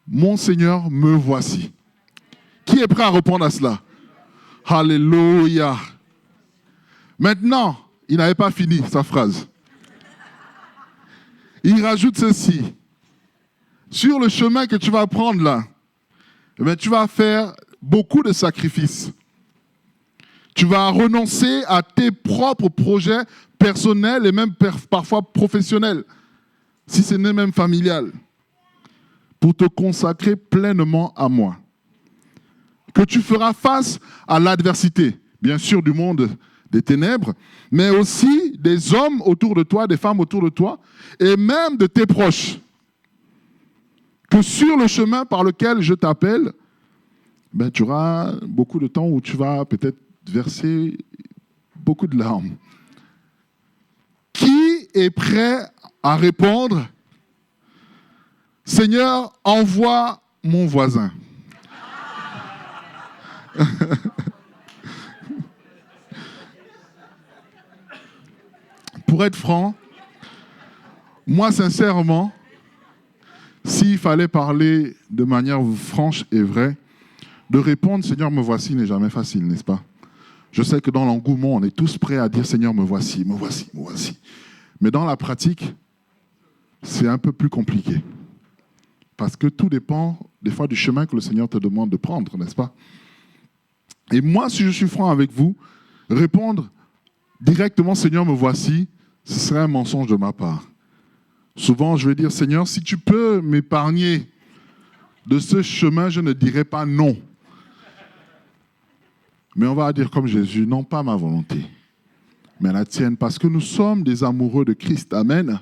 mon Seigneur, me voici? Qui est prêt à répondre à cela? Alléluia. Maintenant, il n'avait pas fini sa phrase. Il rajoute ceci: sur le chemin que tu vas prendre là, tu vas faire beaucoup de sacrifices. Tu vas renoncer à tes propres projets personnels et même parfois professionnels, si ce n'est même familial, pour te consacrer pleinement à moi. Que tu feras face à l'adversité, bien sûr du monde des ténèbres, mais aussi des hommes autour de toi, des femmes autour de toi, et même de tes proches. Que sur le chemin par lequel je t'appelle, tu auras beaucoup de temps où tu vas peut-être verser beaucoup de larmes. Qui est prêt à répondre: Seigneur, envoie mon voisin? Pour être franc, moi sincèrement, s'il fallait parler de manière franche et vraie, de répondre Seigneur me voici n'est jamais facile, n'est-ce pas? Je sais que dans l'engouement, on est tous prêts à dire Seigneur me voici, me voici, me voici. Mais dans la pratique, c'est un peu plus compliqué. Parce que tout dépend des fois du chemin que le Seigneur te demande de prendre, n'est-ce pas? Et moi, si je suis franc avec vous, répondre directement Seigneur me voici, ce serait un mensonge de ma part. Souvent, je vais dire Seigneur, si tu peux m'épargner de ce chemin, je ne dirai pas non. Mais on va dire comme Jésus, non pas ma volonté, mais la tienne, parce que nous sommes des amoureux de Christ. Amen.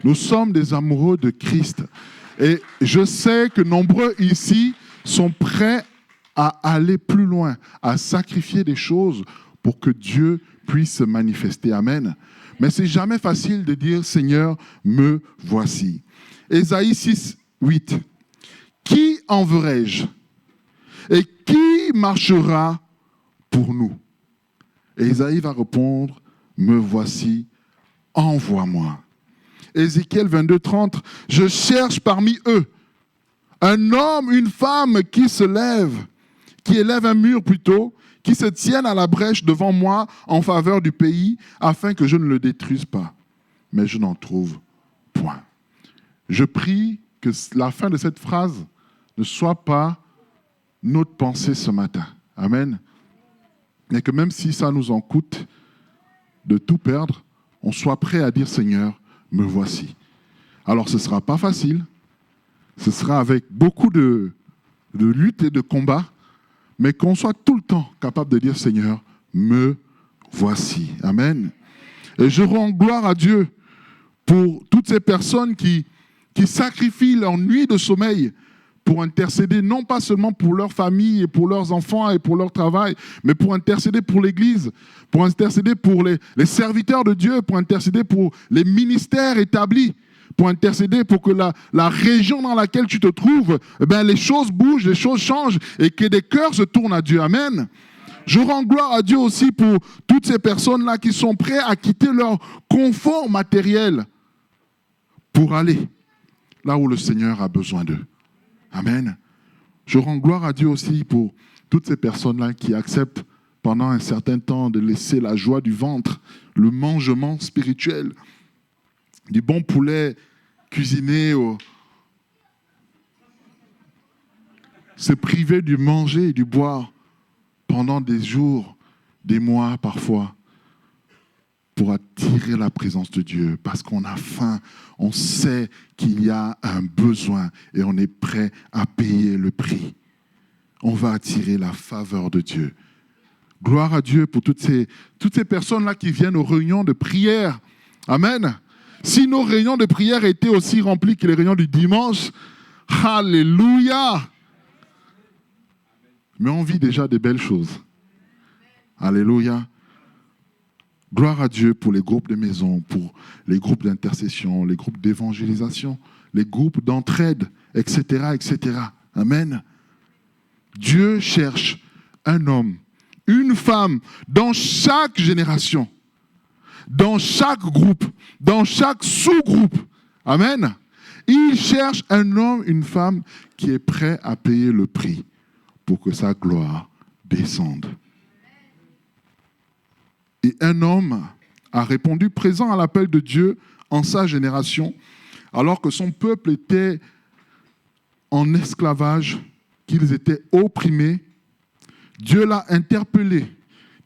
Nous sommes des amoureux de Christ. Et je sais que nombreux ici sont prêts à aller plus loin, à sacrifier des choses pour que Dieu puisse se manifester. Amen. Mais c'est jamais facile de dire Seigneur, me voici. Ésaïe 6, 8. Qui enverrai-je? Et qui marchera pour nous? Et Ésaïe va répondre, me voici, envoie-moi. Ézéchiel 22, 30. Je cherche parmi eux un homme, une femme qui se lève, qui élève un mur plutôt, qui se tiennent à la brèche devant moi en faveur du pays, afin que je ne le détruise pas. Mais je n'en trouve point. Je prie que la fin de cette phrase ne soit pas notre pensée ce matin. Amen. Mais que même si ça nous en coûte de tout perdre, on soit prêt à dire, Seigneur, me voici. Alors ce ne sera pas facile, ce sera avec beaucoup de lutte et de combat, mais qu'on soit tout le temps capable de dire, Seigneur, me voici. Amen. Et je rends gloire à Dieu pour toutes ces personnes qui sacrifient leur nuit de sommeil pour intercéder, non pas seulement pour leur famille et pour leurs enfants et pour leur travail, mais pour intercéder pour l'Église, pour intercéder pour les serviteurs de Dieu, pour intercéder pour les ministères établis, pour intercéder pour que la région dans laquelle tu te trouves, les choses bougent, les choses changent et que des cœurs se tournent à Dieu. Amen. Je rends gloire à Dieu aussi pour toutes ces personnes-là qui sont prêtes à quitter leur confort matériel pour aller là où le Seigneur a besoin d'eux. Amen. Je rends gloire à Dieu aussi pour toutes ces personnes-là qui acceptent pendant un certain temps de laisser la joie du ventre, le mangement spirituel, du bon poulet cuisiné, se priver du manger et du boire pendant des jours, des mois parfois, pour attirer la présence de Dieu, parce qu'on a faim, on sait qu'il y a un besoin et on est prêt à payer le prix. On va attirer la faveur de Dieu. Gloire à Dieu pour toutes ces personnes-là qui viennent aux réunions de prière. Amen. Si nos réunions de prière étaient aussi remplies que les réunions du dimanche, alléluia. Mais on vit déjà des belles choses. Alléluia. Gloire à Dieu pour les groupes de maison, pour les groupes d'intercession, les groupes d'évangélisation, les groupes d'entraide, etc., etc. Amen. Dieu cherche un homme, une femme, dans chaque génération, dans chaque groupe, dans chaque sous-groupe. Amen. Il cherche un homme, une femme qui est prêt à payer le prix pour que sa gloire descende. Et un homme a répondu présent à l'appel de Dieu en sa génération, alors que son peuple était en esclavage, qu'ils étaient opprimés. Dieu l'a interpellé,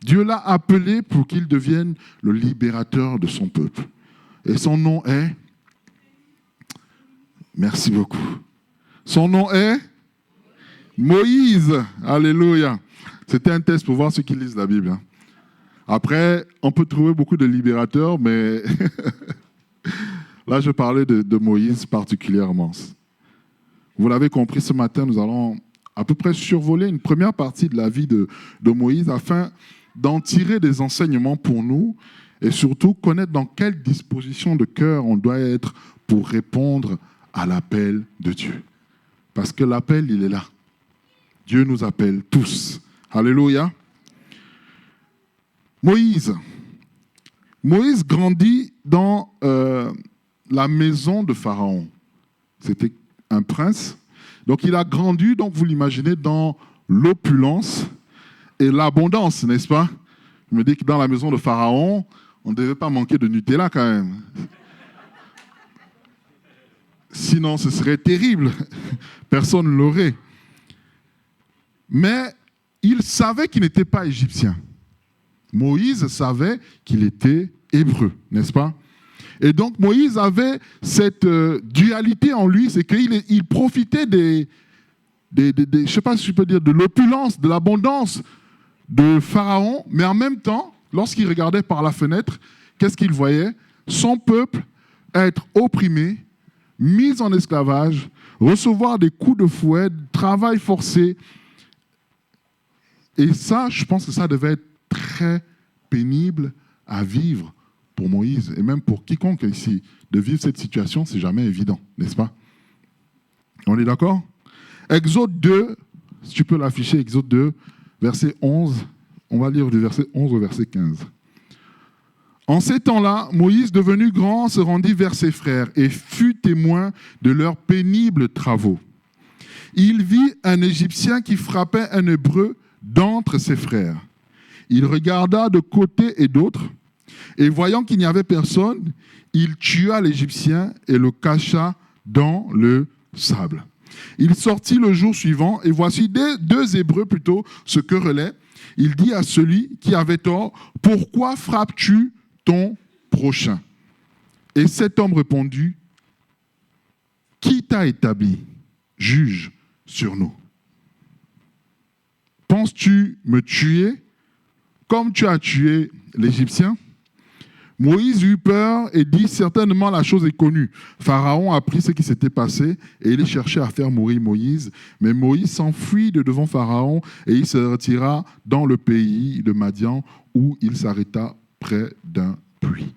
Dieu l'a appelé pour qu'il devienne le libérateur de son peuple. Et son nom est... Merci beaucoup. Son nom est Moïse. Alléluia. C'était un test pour voir ceux qui lisent la Bible. Après, on peut trouver beaucoup de libérateurs, mais là, je parlais de Moïse particulièrement. Vous l'avez compris, ce matin, nous allons à peu près survoler une première partie de la vie de Moïse afin d'en tirer des enseignements pour nous et surtout connaître dans quelle disposition de cœur on doit être pour répondre à l'appel de Dieu. Parce que l'appel, il est là. Dieu nous appelle tous. Alléluia. Moïse grandit dans la maison de Pharaon. C'était un prince. Donc il a grandi, donc vous l'imaginez, dans l'opulence et l'abondance, n'est-ce pas? Je me dis que dans la maison de Pharaon, on ne devait pas manquer de Nutella quand même. Sinon, ce serait terrible. Personne ne l'aurait. Mais il savait qu'il n'était pas égyptien. Moïse savait qu'il était hébreu, n'est-ce pas? Et donc Moïse avait cette dualité en lui, c'est qu'il profitait je ne sais pas si je peux dire, de l'opulence, de l'abondance de Pharaon, mais en même temps, lorsqu'il regardait par la fenêtre, qu'est-ce qu'il voyait? Son peuple être opprimé, mis en esclavage, recevoir des coups de fouet, travail forcé. Et ça, je pense que ça devait être très pénible à vivre pour Moïse, et même pour quiconque ici. De vivre cette situation, c'est jamais évident, n'est-ce pas? On est d'accord? Exode 2, si tu peux l'afficher, Exode 2, verset 11. On va lire du verset 11 au verset 15. En ces temps-là, Moïse, devenu grand, se rendit vers ses frères et fut témoin de leurs pénibles travaux. Il vit un Égyptien qui frappait un Hébreu d'entre ses frères. Il regarda de côté et d'autre, et voyant qu'il n'y avait personne, il tua l'Égyptien et le cacha dans le sable. Il sortit le jour suivant, et voici deux Hébreux plutôt se querellaient. Il dit à celui qui avait tort, « Pourquoi frappes-tu ton prochain ?» Et cet homme répondit, « Qui t'a établi juge sur nous? Penses-tu me tuer comme tu as tué l'Égyptien ?» Moïse eut peur et dit, certainement la chose est connue. Pharaon apprit ce qui s'était passé et il cherchait à faire mourir Moïse. Mais Moïse s'enfuit de devant Pharaon et il se retira dans le pays de Madian où il s'arrêta près d'un puits.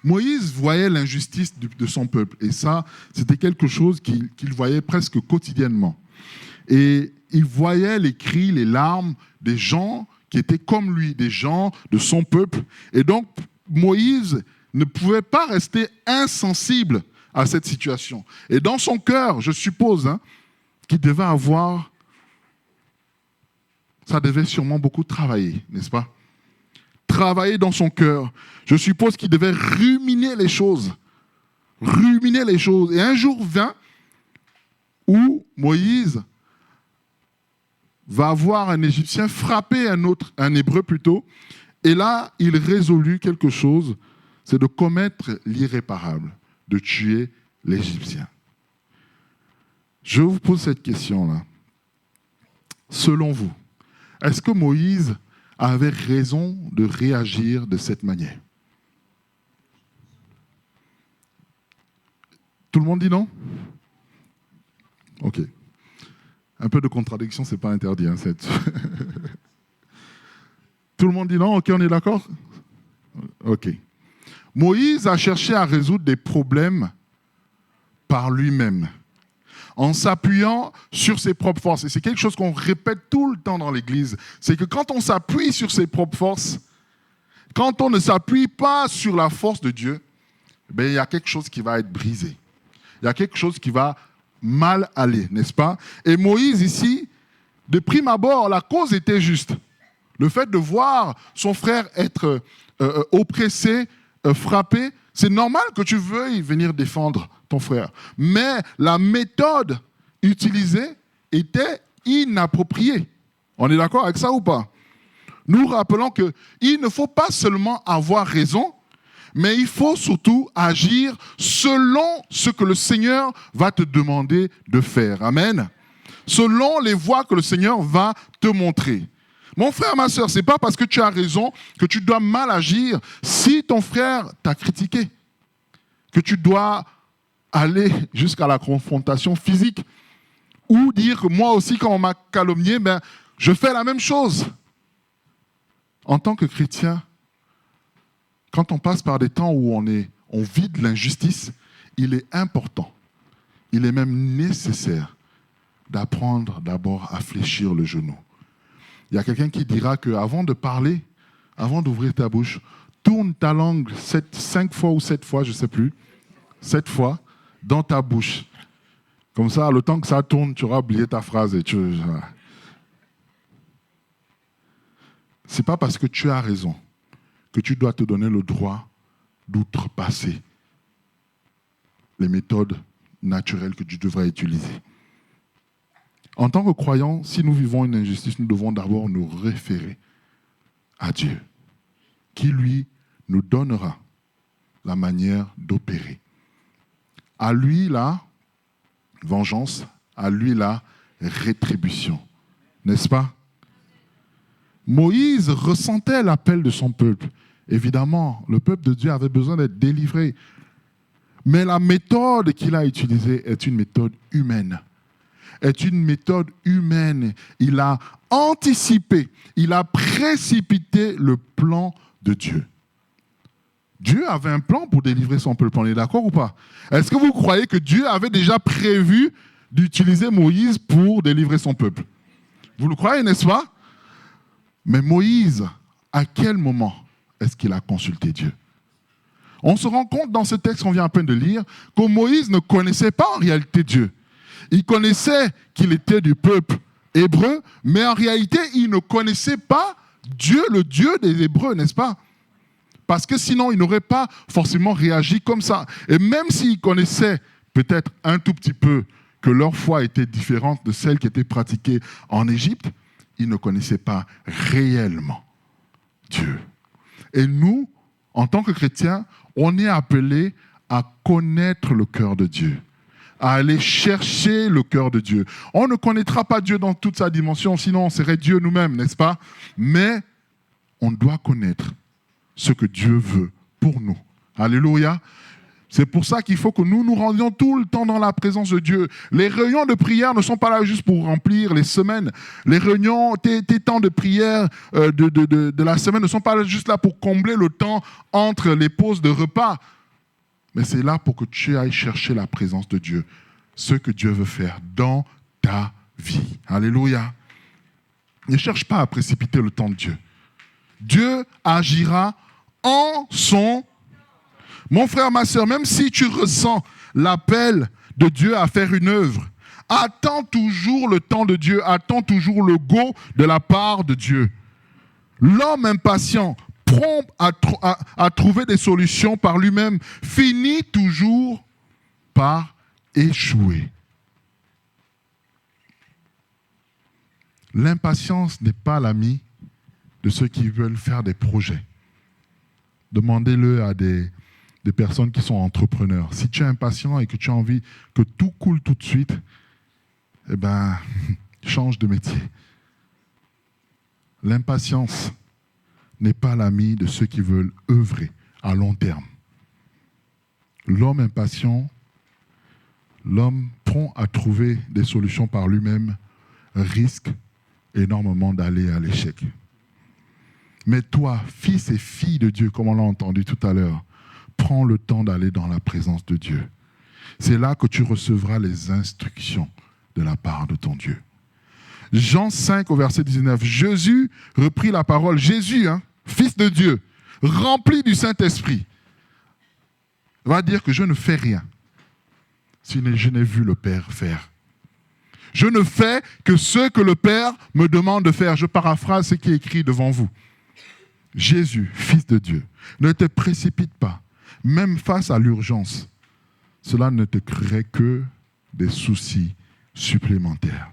Moïse voyait l'injustice de son peuple et ça, c'était quelque chose qu'il voyait presque quotidiennement. Et il voyait les cris, les larmes des gens qui étaient comme lui, des gens de son peuple. Et donc, Moïse ne pouvait pas rester insensible à cette situation. Et dans son cœur, je suppose, qu'il devait avoir... Ça devait sûrement beaucoup travailler, n'est-ce pas? Travailler dans son cœur. Je suppose qu'il devait ruminer les choses. Ruminer les choses. Et un jour vint où Moïse va voir un Égyptien frapper un Hébreu plutôt, et là, il résolut quelque chose, c'est de commettre l'irréparable, de tuer l'Égyptien. Je vous pose cette question-là. Selon vous, est-ce que Moïse avait raison de réagir de cette manière? Tout le monde dit non? Ok. Un peu de contradiction, ce n'est pas interdit. Tout le monde dit non? Ok, on est d'accord? Ok. Moïse a cherché à résoudre des problèmes par lui-même, en s'appuyant sur ses propres forces. Et c'est quelque chose qu'on répète tout le temps dans l'Église. C'est que quand on s'appuie sur ses propres forces, quand on ne s'appuie pas sur la force de Dieu, il y a quelque chose qui va être brisé. Il y a quelque chose qui va mal aller, n'est-ce pas? Et Moïse ici, de prime abord, la cause était juste. Le fait de voir son frère être oppressé, frappé, c'est normal que tu veuilles venir défendre ton frère. Mais la méthode utilisée était inappropriée. On est d'accord avec ça ou pas? Nous rappelons qu'il ne faut pas seulement avoir raison, mais il faut surtout agir selon ce que le Seigneur va te demander de faire. Amen. Selon les voies que le Seigneur va te montrer. Mon frère, ma soeur, ce n'est pas parce que tu as raison que tu dois mal agir si ton frère t'a critiqué, que tu dois aller jusqu'à la confrontation physique ou dire que moi aussi, quand on m'a calomnié, je fais la même chose. En tant que chrétien, quand on passe par des temps où on vit de l'injustice, il est important, il est même nécessaire d'apprendre d'abord à fléchir le genou. Il y a quelqu'un qui dira qu'avant de parler, avant d'ouvrir ta bouche, tourne ta langue 5 fois ou 7 fois, je ne sais plus, 7 fois, dans ta bouche. Comme ça, le temps que ça tourne, tu auras oublié ta phrase. Ce n'est pas parce que tu as raison que tu dois te donner le droit d'outrepasser les méthodes naturelles que tu devrais utiliser. En tant que croyants, si nous vivons une injustice, nous devons d'abord nous référer à Dieu, qui lui nous donnera la manière d'opérer. À lui la vengeance, à lui la rétribution. N'est-ce pas? Moïse ressentait l'appel de son peuple. Évidemment, le peuple de Dieu avait besoin d'être délivré. Mais la méthode qu'il a utilisée est une méthode humaine. Il a anticipé, il a précipité le plan de Dieu. Dieu avait un plan pour délivrer son peuple, on est d'accord ou pas? Est-ce que vous croyez que Dieu avait déjà prévu d'utiliser Moïse pour délivrer son peuple? Vous le croyez, n'est-ce pas? Mais Moïse, à quel moment est-ce qu'il a consulté Dieu? On se rend compte dans ce texte qu'on vient à peine de lire que Moïse ne connaissait pas en réalité Dieu. Il connaissait qu'il était du peuple hébreux, mais en réalité, ils ne connaissaient pas Dieu, le Dieu des Hébreux, n'est-ce pas? Parce que sinon, ils n'auraient pas forcément réagi comme ça. Et même s'ils connaissaient peut-être un tout petit peu que leur foi était différente de celle qui était pratiquée en Égypte, ils ne connaissaient pas réellement Dieu. Et nous, en tant que chrétiens, on est appelés à connaître le cœur de Dieu, à aller chercher le cœur de Dieu. On ne connaîtra pas Dieu dans toute sa dimension, sinon on serait Dieu nous-mêmes, n'est-ce pas? Mais on doit connaître ce que Dieu veut pour nous. Alléluia. C'est pour ça qu'il faut que nous nous rendions tout le temps dans la présence de Dieu. Les réunions de prière ne sont pas là juste pour remplir les semaines. Les réunions, tes temps de prière de la semaine ne sont pas juste là pour combler le temps entre les pauses de repas. Mais c'est là pour que tu ailles chercher la présence de Dieu. Ce que Dieu veut faire dans ta vie. Alléluia. Ne cherche pas à précipiter le temps de Dieu. Dieu agira en son... Mon frère, ma soeur, même si tu ressens l'appel de Dieu à faire une œuvre, attends toujours le temps de Dieu, attends toujours le go de la part de Dieu. L'homme impatient, prompt à trouver des solutions par lui-même, finit toujours par échouer. L'impatience n'est pas l'ami de ceux qui veulent faire des projets. Demandez-le à des personnes qui sont entrepreneurs. Si tu es impatient et que tu as envie que tout coule tout de suite, eh bien, change de métier. L'impatience n'est pas l'ami de ceux qui veulent œuvrer à long terme. L'homme impatient, l'homme prompt à trouver des solutions par lui-même, risque énormément d'aller à l'échec. Mais toi, fils et fille de Dieu, comme on l'a entendu tout à l'heure, prends le temps d'aller dans la présence de Dieu. C'est là que tu recevras les instructions de la part de ton Dieu. Jean 5 au verset 19, Jésus reprit la parole. Jésus, fils de Dieu, rempli du Saint-Esprit, va dire que je ne fais rien si je n'ai vu le Père faire. Je ne fais que ce que le Père me demande de faire. Je paraphrase ce qui est écrit devant vous. Jésus, fils de Dieu, ne te précipite pas. Même face à l'urgence, cela ne te créerait que des soucis supplémentaires.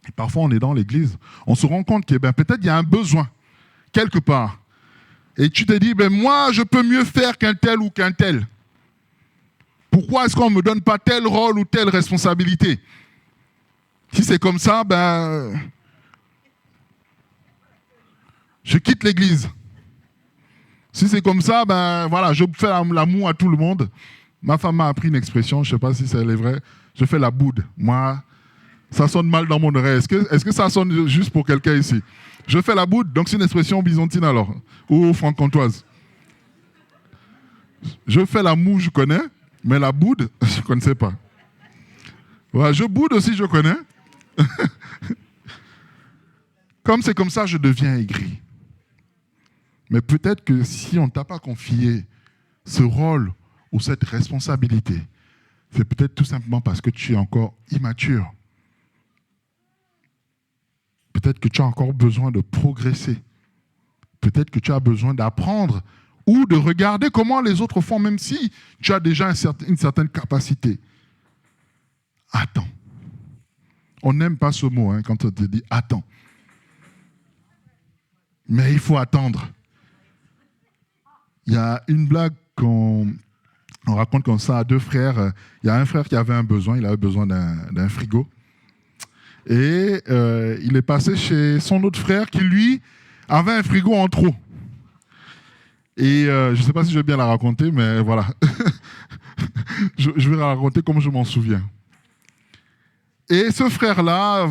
Et parfois, on est dans l'église, on se rend compte que peut-être il y a un besoin, quelque part. Et tu te dis, moi, je peux mieux faire qu'un tel ou qu'un tel. Pourquoi est-ce qu'on ne me donne pas tel rôle ou telle responsabilité? Si c'est comme ça, je quitte l'église. Si c'est comme ça, je fais la moue à tout le monde. Ma femme m'a appris une expression, je ne sais pas si elle est vraie. Je fais la boude. Moi, ça sonne mal dans mon oreille. Est-ce que ça sonne juste pour quelqu'un ici? Je fais la boude, donc c'est une expression byzantine alors, ou franc-comtoise. Je fais la moue, je connais, mais la boude, je ne connaissais pas. Ouais, je boude aussi, je connais. Comme c'est comme ça, je deviens aigri. Mais peut-être que si on ne t'a pas confié ce rôle ou cette responsabilité, c'est peut-être tout simplement parce que tu es encore immature. Peut-être que tu as encore besoin de progresser. Peut-être que tu as besoin d'apprendre ou de regarder comment les autres font, même si tu as déjà une certaine capacité. Attends. On n'aime pas ce mot quand on te dit « attends ». Mais il faut attendre. Il y a une blague qu'on raconte comme ça à deux frères. Il y a un frère qui avait un besoin, il avait besoin d'un frigo. Et il est passé chez son autre frère qui, lui, avait un frigo en trop. Et je ne sais pas si je vais bien la raconter, mais voilà. je vais la raconter comme je m'en souviens. Et ce frère-là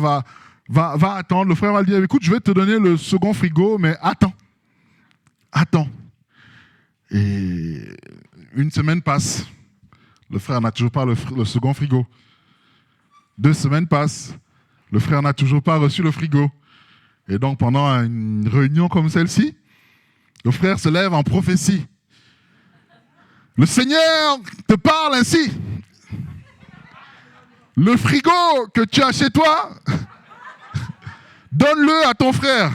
va attendre. Le frère va lui dire, écoute, je vais te donner le second frigo, mais attends. Attends. Et une semaine passe. Le frère n'a toujours pas le second frigo. 2 semaines passent. Le frère n'a toujours pas reçu le frigo. Et donc, pendant une réunion comme celle-ci, le frère se lève en prophétie. Le Seigneur te parle ainsi. Le frigo que tu as chez toi Donne-le à ton frère.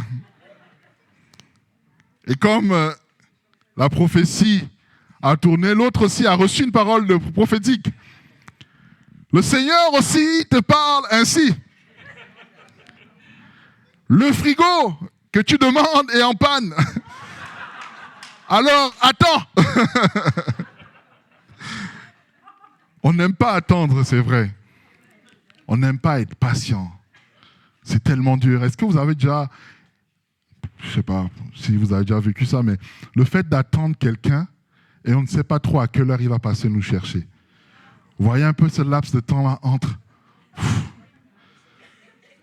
Et comme la prophétie a tourné, l'autre aussi a reçu une parole prophétique. Le Seigneur aussi te parle ainsi. Le frigo que tu demandes est en panne. Alors, attends. On n'aime pas attendre, c'est vrai. On n'aime pas être patient. C'est tellement dur. Est-ce que vous avez déjà, je ne sais pas si vous avez déjà vécu ça, mais le fait d'attendre quelqu'un et on ne sait pas trop à quelle heure il va passer nous chercher. Vous voyez un peu ce laps de temps-là entre.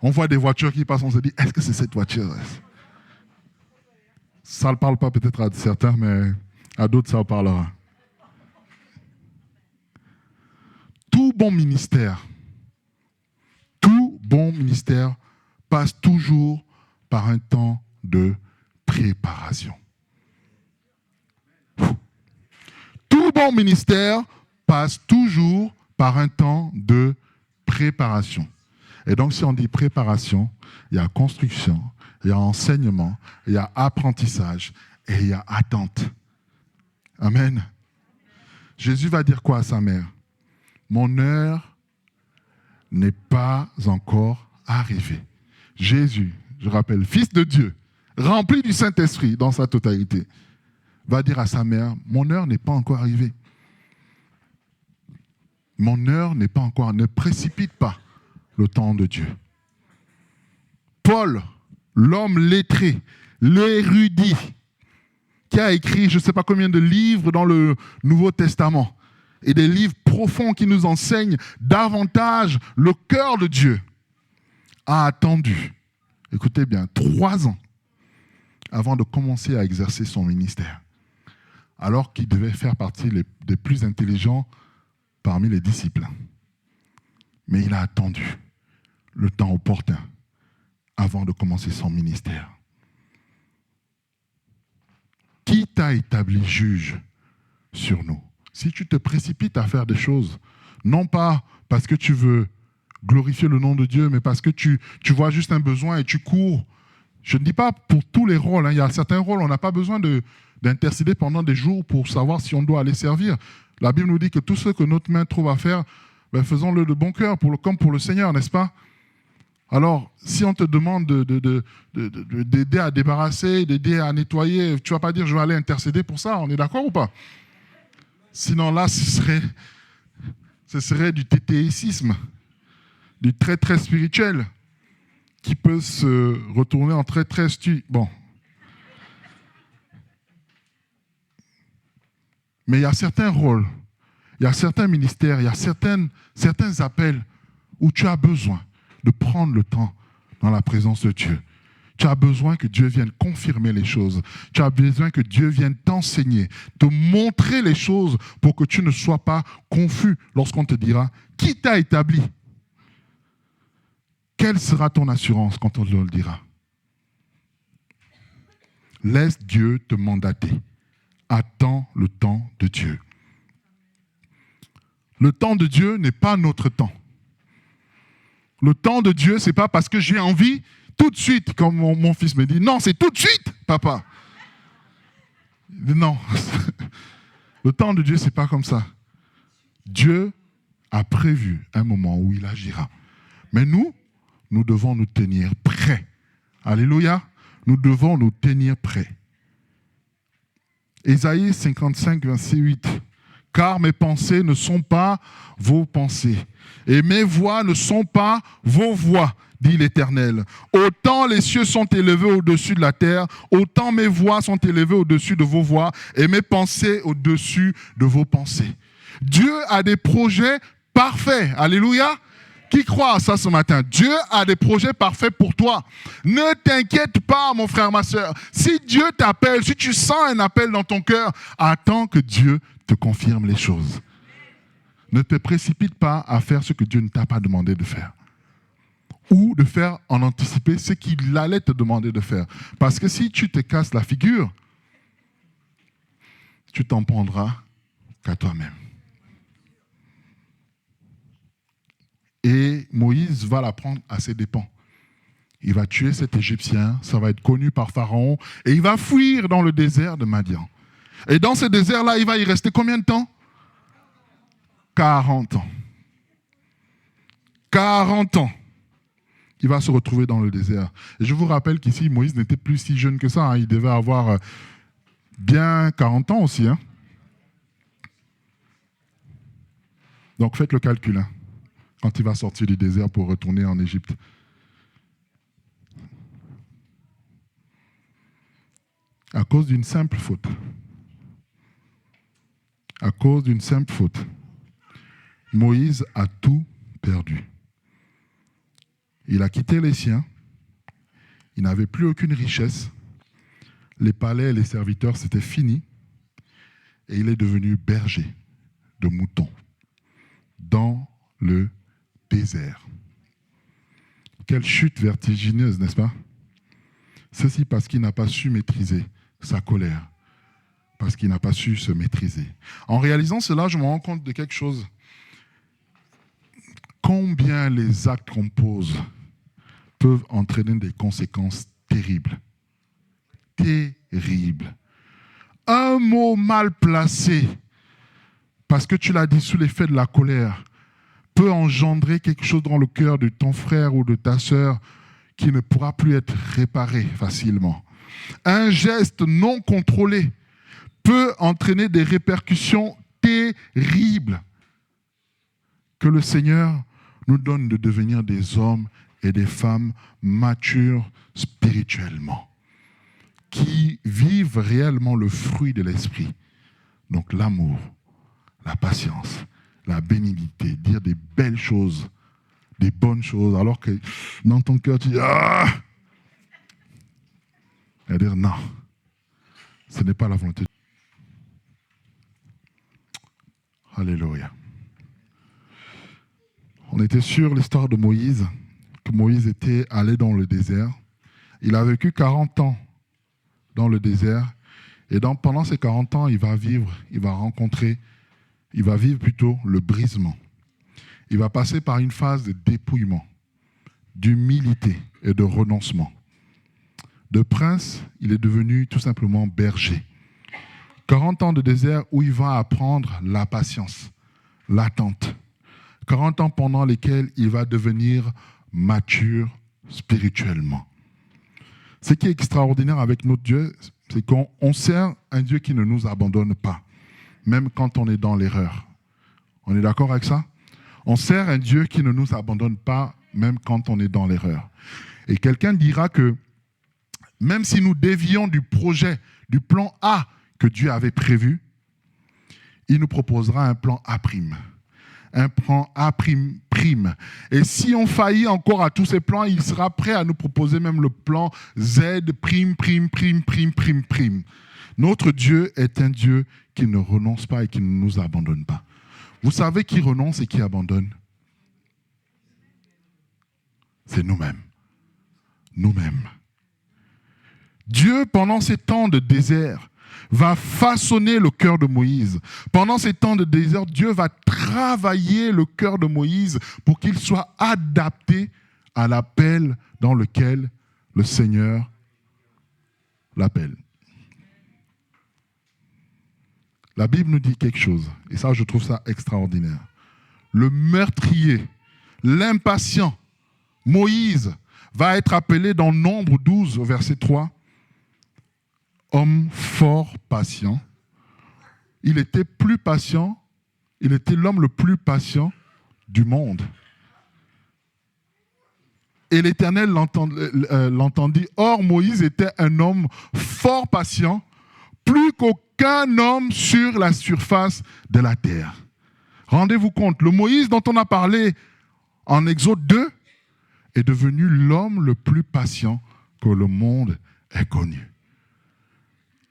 On voit des voitures qui passent, on se dit, est-ce que c'est cette voiture? Ça ne parle pas peut-être à certains, mais à d'autres, ça en parlera. Tout bon ministère passe toujours par un temps de préparation. Tout bon ministère passe toujours par un temps de préparation. Et donc, si on dit préparation, il y a construction, il y a enseignement, il y a apprentissage et il y a attente. Amen. Jésus va dire quoi à sa mère? Mon heure n'est pas encore arrivée. Jésus, je rappelle, Fils de Dieu, rempli du Saint-Esprit dans sa totalité, va dire à sa mère, mon heure n'est pas encore arrivée. Mon heure n'est pas encore, ne précipite pas le temps de Dieu. Paul, l'homme lettré, l'érudit, qui a écrit je ne sais pas combien de livres dans le Nouveau Testament, et des livres profonds qui nous enseignent davantage le cœur de Dieu, a attendu, écoutez bien, 3 ans avant de commencer à exercer son ministère, alors qu'il devait faire partie des plus intelligents parmi les disciples. Mais il a attendu le temps opportun avant de commencer son ministère. Qui t'a établi juge sur nous? Si tu te précipites à faire des choses, non pas parce que tu veux glorifier le nom de Dieu, mais parce que tu vois juste un besoin et tu cours. Je ne dis pas pour tous les rôles. Il y a certains rôles, on n'a pas besoin d'intercéder pendant des jours pour savoir si on doit aller servir. La Bible nous dit que tout ce que notre main trouve à faire, faisons-le de bon cœur, comme pour le Seigneur, n'est-ce pas? Alors, si on te demande d'aider à débarrasser, d'aider à nettoyer, tu ne vas pas dire je vais aller intercéder pour ça, on est d'accord ou pas? Sinon là, ce serait du tétéisme, du très très spirituel, qui peut se retourner en très très bon. Mais il y a certains rôles, il y a certains ministères, il y a certains appels où tu as besoin de prendre le temps dans la présence de Dieu. Tu as besoin que Dieu vienne confirmer les choses. Tu as besoin que Dieu vienne t'enseigner, te montrer les choses pour que tu ne sois pas confus lorsqu'on te dira « Qui t'a établi ?» Quelle sera ton assurance quand on te le dira? Laisse Dieu te mandater. Attends le temps de Dieu. Le temps de Dieu n'est pas notre temps. Le temps de Dieu, ce n'est pas parce que j'ai envie tout de suite, comme mon fils me dit. Non, c'est tout de suite, papa. Non. Le temps de Dieu, ce n'est pas comme ça. Dieu a prévu un moment où il agira. Mais nous devons nous tenir prêts. Alléluia. Nous devons nous tenir prêts. Ésaïe 55, verset 8. Car mes pensées ne sont pas vos pensées, et mes voix ne sont pas vos voix, dit l'Éternel. Autant les cieux sont élevés au-dessus de la terre, autant mes voix sont élevées au-dessus de vos voix, et mes pensées au-dessus de vos pensées. Dieu a des projets parfaits. Alléluia. Qui croit à ça ce matin? Dieu a des projets parfaits pour toi. Ne t'inquiète pas, mon frère, ma soeur. Si Dieu t'appelle, si tu sens un appel dans ton cœur, attends que Dieu te confirme les choses. Ne te précipite pas à faire ce que Dieu ne t'a pas demandé de faire. Ou de faire en anticiper ce qu'il allait te demander de faire. Parce que si tu te casses la figure, tu t'en prendras qu'à toi-même. Et Moïse va la prendre à ses dépens. Il va tuer cet Égyptien, ça va être connu par Pharaon, et il va fuir dans le désert de Madian. Et dans ce désert-là, il va y rester combien de temps? 40 ans. 40 ans. Il va se retrouver dans le désert. Et je vous rappelle qu'ici, Moïse n'était plus si jeune que ça. Hein. Il devait avoir bien 40 ans aussi. Hein. Donc faites le calcul. Hein, quand il va sortir du désert pour retourner en Égypte. À cause d'une simple faute. À cause d'une simple faute. Moïse a tout perdu. Il a quitté les siens. Il n'avait plus aucune richesse. Les palais et les serviteurs, c'était fini. Et il est devenu berger de moutons dans le désert. Quelle chute vertigineuse, n'est-ce pas? Ceci parce qu'il n'a pas su maîtriser sa colère, parce qu'il n'a pas su se maîtriser. En réalisant cela, je me rends compte de quelque chose. Combien les actes qu'on pose peuvent entraîner des conséquences terribles. Terribles. Un mot mal placé, parce que tu l'as dit sous l'effet de la colère, peut engendrer quelque chose dans le cœur de ton frère ou de ta sœur qui ne pourra plus être réparé facilement. Un geste non contrôlé peut entraîner des répercussions terribles. Que le Seigneur nous donne de devenir des hommes et des femmes matures spirituellement, qui vivent réellement le fruit de l'esprit. Donc l'amour, la patience, la bénignité, dire des belles choses, des bonnes choses, alors que dans ton cœur tu dis « Ah !» et dire « Non, ce n'est pas la volonté de Dieu. » Alléluia. On était sur l'histoire de Moïse, que Moïse était allé dans le désert. Il a vécu 40 ans dans le désert. Et pendant ces 40 ans, il va vivre plutôt le brisement. Il va passer par une phase de dépouillement, d'humilité et de renoncement. De prince, il est devenu tout simplement berger. 40 ans de désert où il va apprendre la patience, l'attente. 40 ans pendant lesquels il va devenir mature spirituellement. Ce qui est extraordinaire avec notre Dieu, c'est qu'on sert un Dieu qui ne nous abandonne pas, même quand on est dans l'erreur. On est d'accord avec ça? On sert un Dieu qui ne nous abandonne pas, même quand on est dans l'erreur. Et quelqu'un dira que même si nous dévions du projet, du plan A que Dieu avait prévu, il nous proposera un plan A'. Un plan A'. Et si on faillit encore à tous ces plans, il sera prêt à nous proposer même le plan Z'. Notre Dieu est un Dieu qui ne renonce pas et qui ne nous abandonne pas. Vous savez qui renonce et qui abandonne? C'est nous-mêmes. Nous-mêmes. Dieu, pendant ces temps de désert, va façonner le cœur de Moïse. Pendant ces temps de désert, Dieu va travailler le cœur de Moïse pour qu'il soit adapté à l'appel dans lequel le Seigneur l'appelle. La Bible nous dit quelque chose, et ça, je trouve ça extraordinaire. Le meurtrier, l'impatient, Moïse, va être appelé dans Nombre 12, au verset 3, homme fort patient. Il était plus patient, il était l'homme le plus patient du monde. Et l'Éternel l'entendit. Or, Moïse était un homme fort patient, plus qu'aucun homme sur la surface de la terre. Rendez-vous compte, le Moïse dont on a parlé en Exode 2 est devenu l'homme le plus patient que le monde ait connu.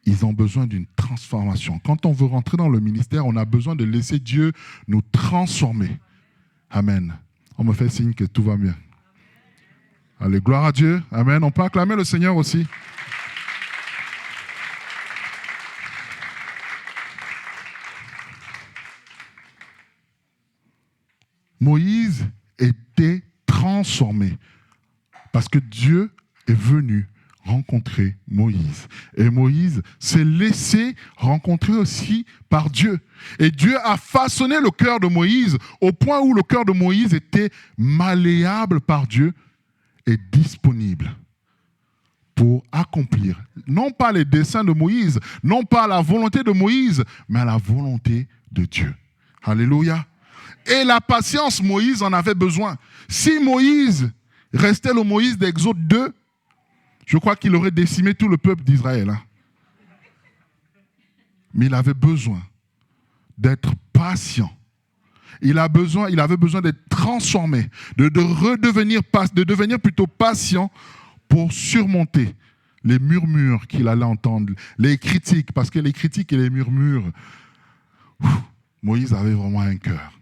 Ils ont besoin d'une transformation. Quand on veut rentrer dans le ministère, on a besoin de laisser Dieu nous transformer. Amen. On me fait signe que tout va bien. Allez, gloire à Dieu. Amen. On peut acclamer le Seigneur aussi. Moïse était transformé Parce que Dieu est venu rencontrer Moïse. Et Moïse s'est laissé rencontrer aussi par Dieu. Et Dieu a façonné le cœur de Moïse au point où le cœur de Moïse était malléable par Dieu et disponible pour accomplir, non pas les desseins de Moïse, non pas la volonté de Moïse, mais la volonté de Dieu. Alléluia. Et la patience, Moïse en avait besoin. Si Moïse restait le Moïse d'Exode 2, je crois qu'il aurait décimé tout le peuple d'Israël. Mais il avait besoin d'être patient. Il avait besoin d'être transformé, de devenir plutôt patient pour surmonter les murmures qu'il allait entendre, les critiques, parce que les critiques et les murmures, Moïse avait vraiment un cœur.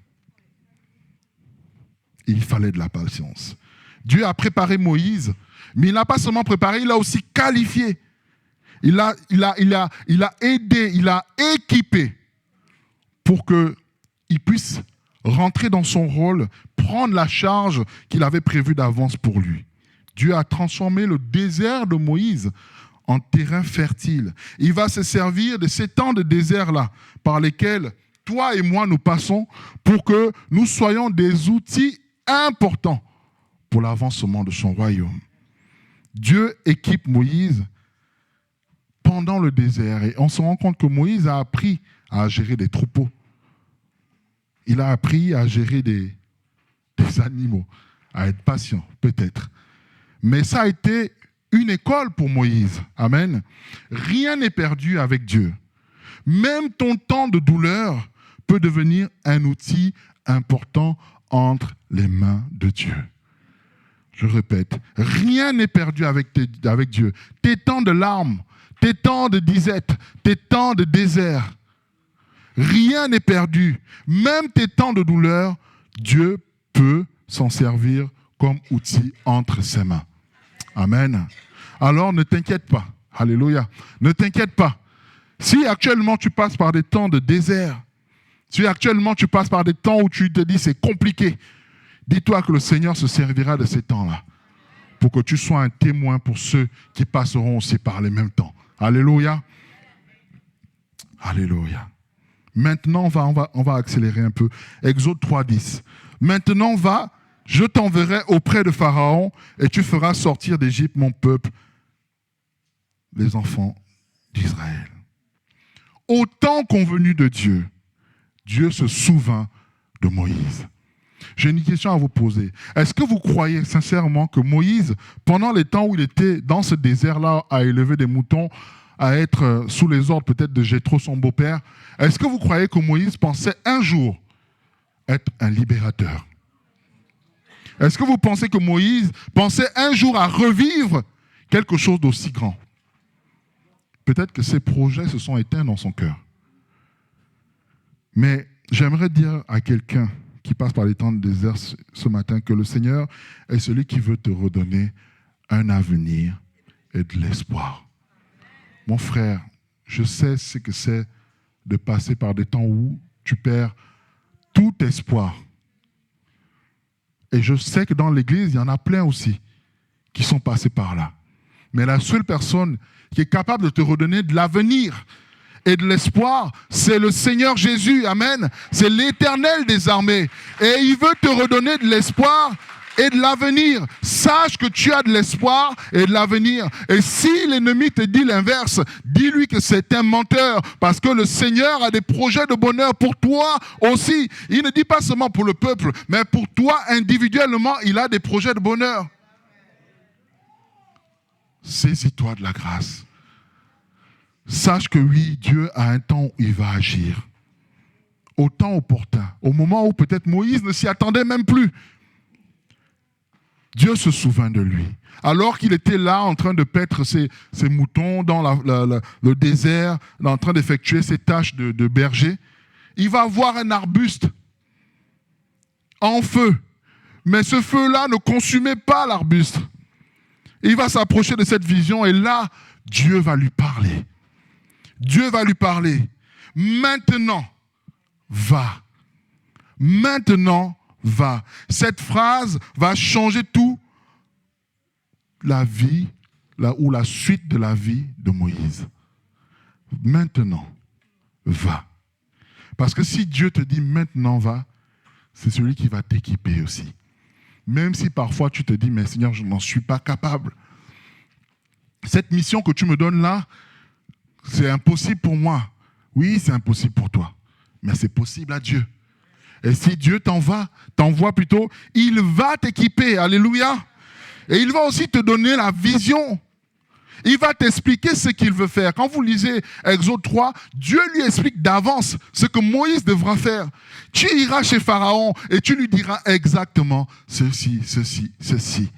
Il fallait de la patience. Dieu a préparé Moïse, mais il n'a pas seulement préparé, il a aussi qualifié. Il a aidé, il a équipé pour qu'il puisse rentrer dans son rôle, prendre la charge qu'il avait prévue d'avance pour lui. Dieu a transformé le désert de Moïse en terrain fertile. Il va se servir de ces temps de désert-là par lesquels toi et moi nous passons pour que nous soyons des outils importants pour l'avancement de son royaume. Dieu équipe Moïse pendant le désert et on se rend compte que Moïse a appris à gérer des troupeaux. Il a appris à gérer des animaux, à être patient peut-être. Mais ça a été une école pour Moïse. Amen. Rien n'est perdu avec Dieu. Même ton temps de douleur peut devenir un outil important entre les mains de Dieu. Je répète, rien n'est perdu avec Dieu. Tes temps de larmes, tes temps de disette, tes temps de désert, rien n'est perdu. Même tes temps de douleur, Dieu peut s'en servir comme outil entre ses mains. Amen. Alors ne t'inquiète pas. Alléluia. Ne t'inquiète pas. Si actuellement tu passes par des temps de désert, si actuellement tu passes par des temps où tu te dis c'est compliqué, dis-toi que le Seigneur se servira de ces temps-là pour que tu sois un témoin pour ceux qui passeront aussi par les mêmes temps. Alléluia. Alléluia. Maintenant, on va accélérer un peu. Exode 3:10. Maintenant, va, je t'enverrai auprès de Pharaon et tu feras sortir d'Égypte mon peuple, les enfants d'Israël. Au temps convenu de Dieu, Dieu se souvint de Moïse. J'ai une question à vous poser. Est-ce que vous croyez sincèrement que Moïse, pendant les temps où il était dans ce désert-là, à élever des moutons, à être sous les ordres peut-être de Jéthro, son beau-père, est-ce que vous croyez que Moïse pensait un jour être un libérateur? Est-ce que vous pensez que Moïse pensait un jour à revivre quelque chose d'aussi grand? Peut-être que ses projets se sont éteints dans son cœur. Mais j'aimerais dire à quelqu'un qui passe par les temps de désert ce matin que le Seigneur est celui qui veut te redonner un avenir et de l'espoir. Mon frère, je sais ce que c'est de passer par des temps où tu perds tout espoir. Et je sais que dans l'Église, il y en a plein aussi qui sont passés par là. Mais la seule personne qui est capable de te redonner de l'avenir et de l'espoir, c'est le Seigneur Jésus. Amen. C'est l'Éternel des armées. Et il veut te redonner de l'espoir et de l'avenir. Sache que tu as de l'espoir et de l'avenir. Et si l'ennemi te dit l'inverse, dis-lui que c'est un menteur, parce que le Seigneur a des projets de bonheur pour toi aussi. Il ne dit pas seulement pour le peuple, mais pour toi individuellement, il a des projets de bonheur. Saisis-toi de la grâce. Sache que oui, Dieu a un temps où il va agir. Au temps opportun. Au moment où peut-être Moïse ne s'y attendait même plus. Dieu se souvint de lui. Alors qu'il était là en train de paître ses moutons dans le désert, en train d'effectuer ses tâches de berger, il va voir un arbuste en feu. Mais ce feu-là ne consumait pas l'arbuste. Il va s'approcher de cette vision et là, Dieu va lui parler. Dieu va lui parler. Maintenant, va. Maintenant, va. Cette phrase va changer tout la vie ou la suite de la vie de Moïse. Maintenant, va. Parce que si Dieu te dit maintenant va, c'est celui qui va t'équiper aussi. Même si parfois tu te dis, mais Seigneur, je n'en suis pas capable. Cette mission que tu me donnes là, c'est impossible pour moi. Oui, c'est impossible pour toi, mais c'est possible à Dieu. Et si Dieu t'envoie plutôt, il va t'équiper. Alléluia. Et il va aussi te donner la vision. Il va t'expliquer ce qu'il veut faire. Quand vous lisez Exode 3, Dieu lui explique d'avance ce que Moïse devra faire. Tu iras chez Pharaon et tu lui diras exactement ceci, ceci, ceci.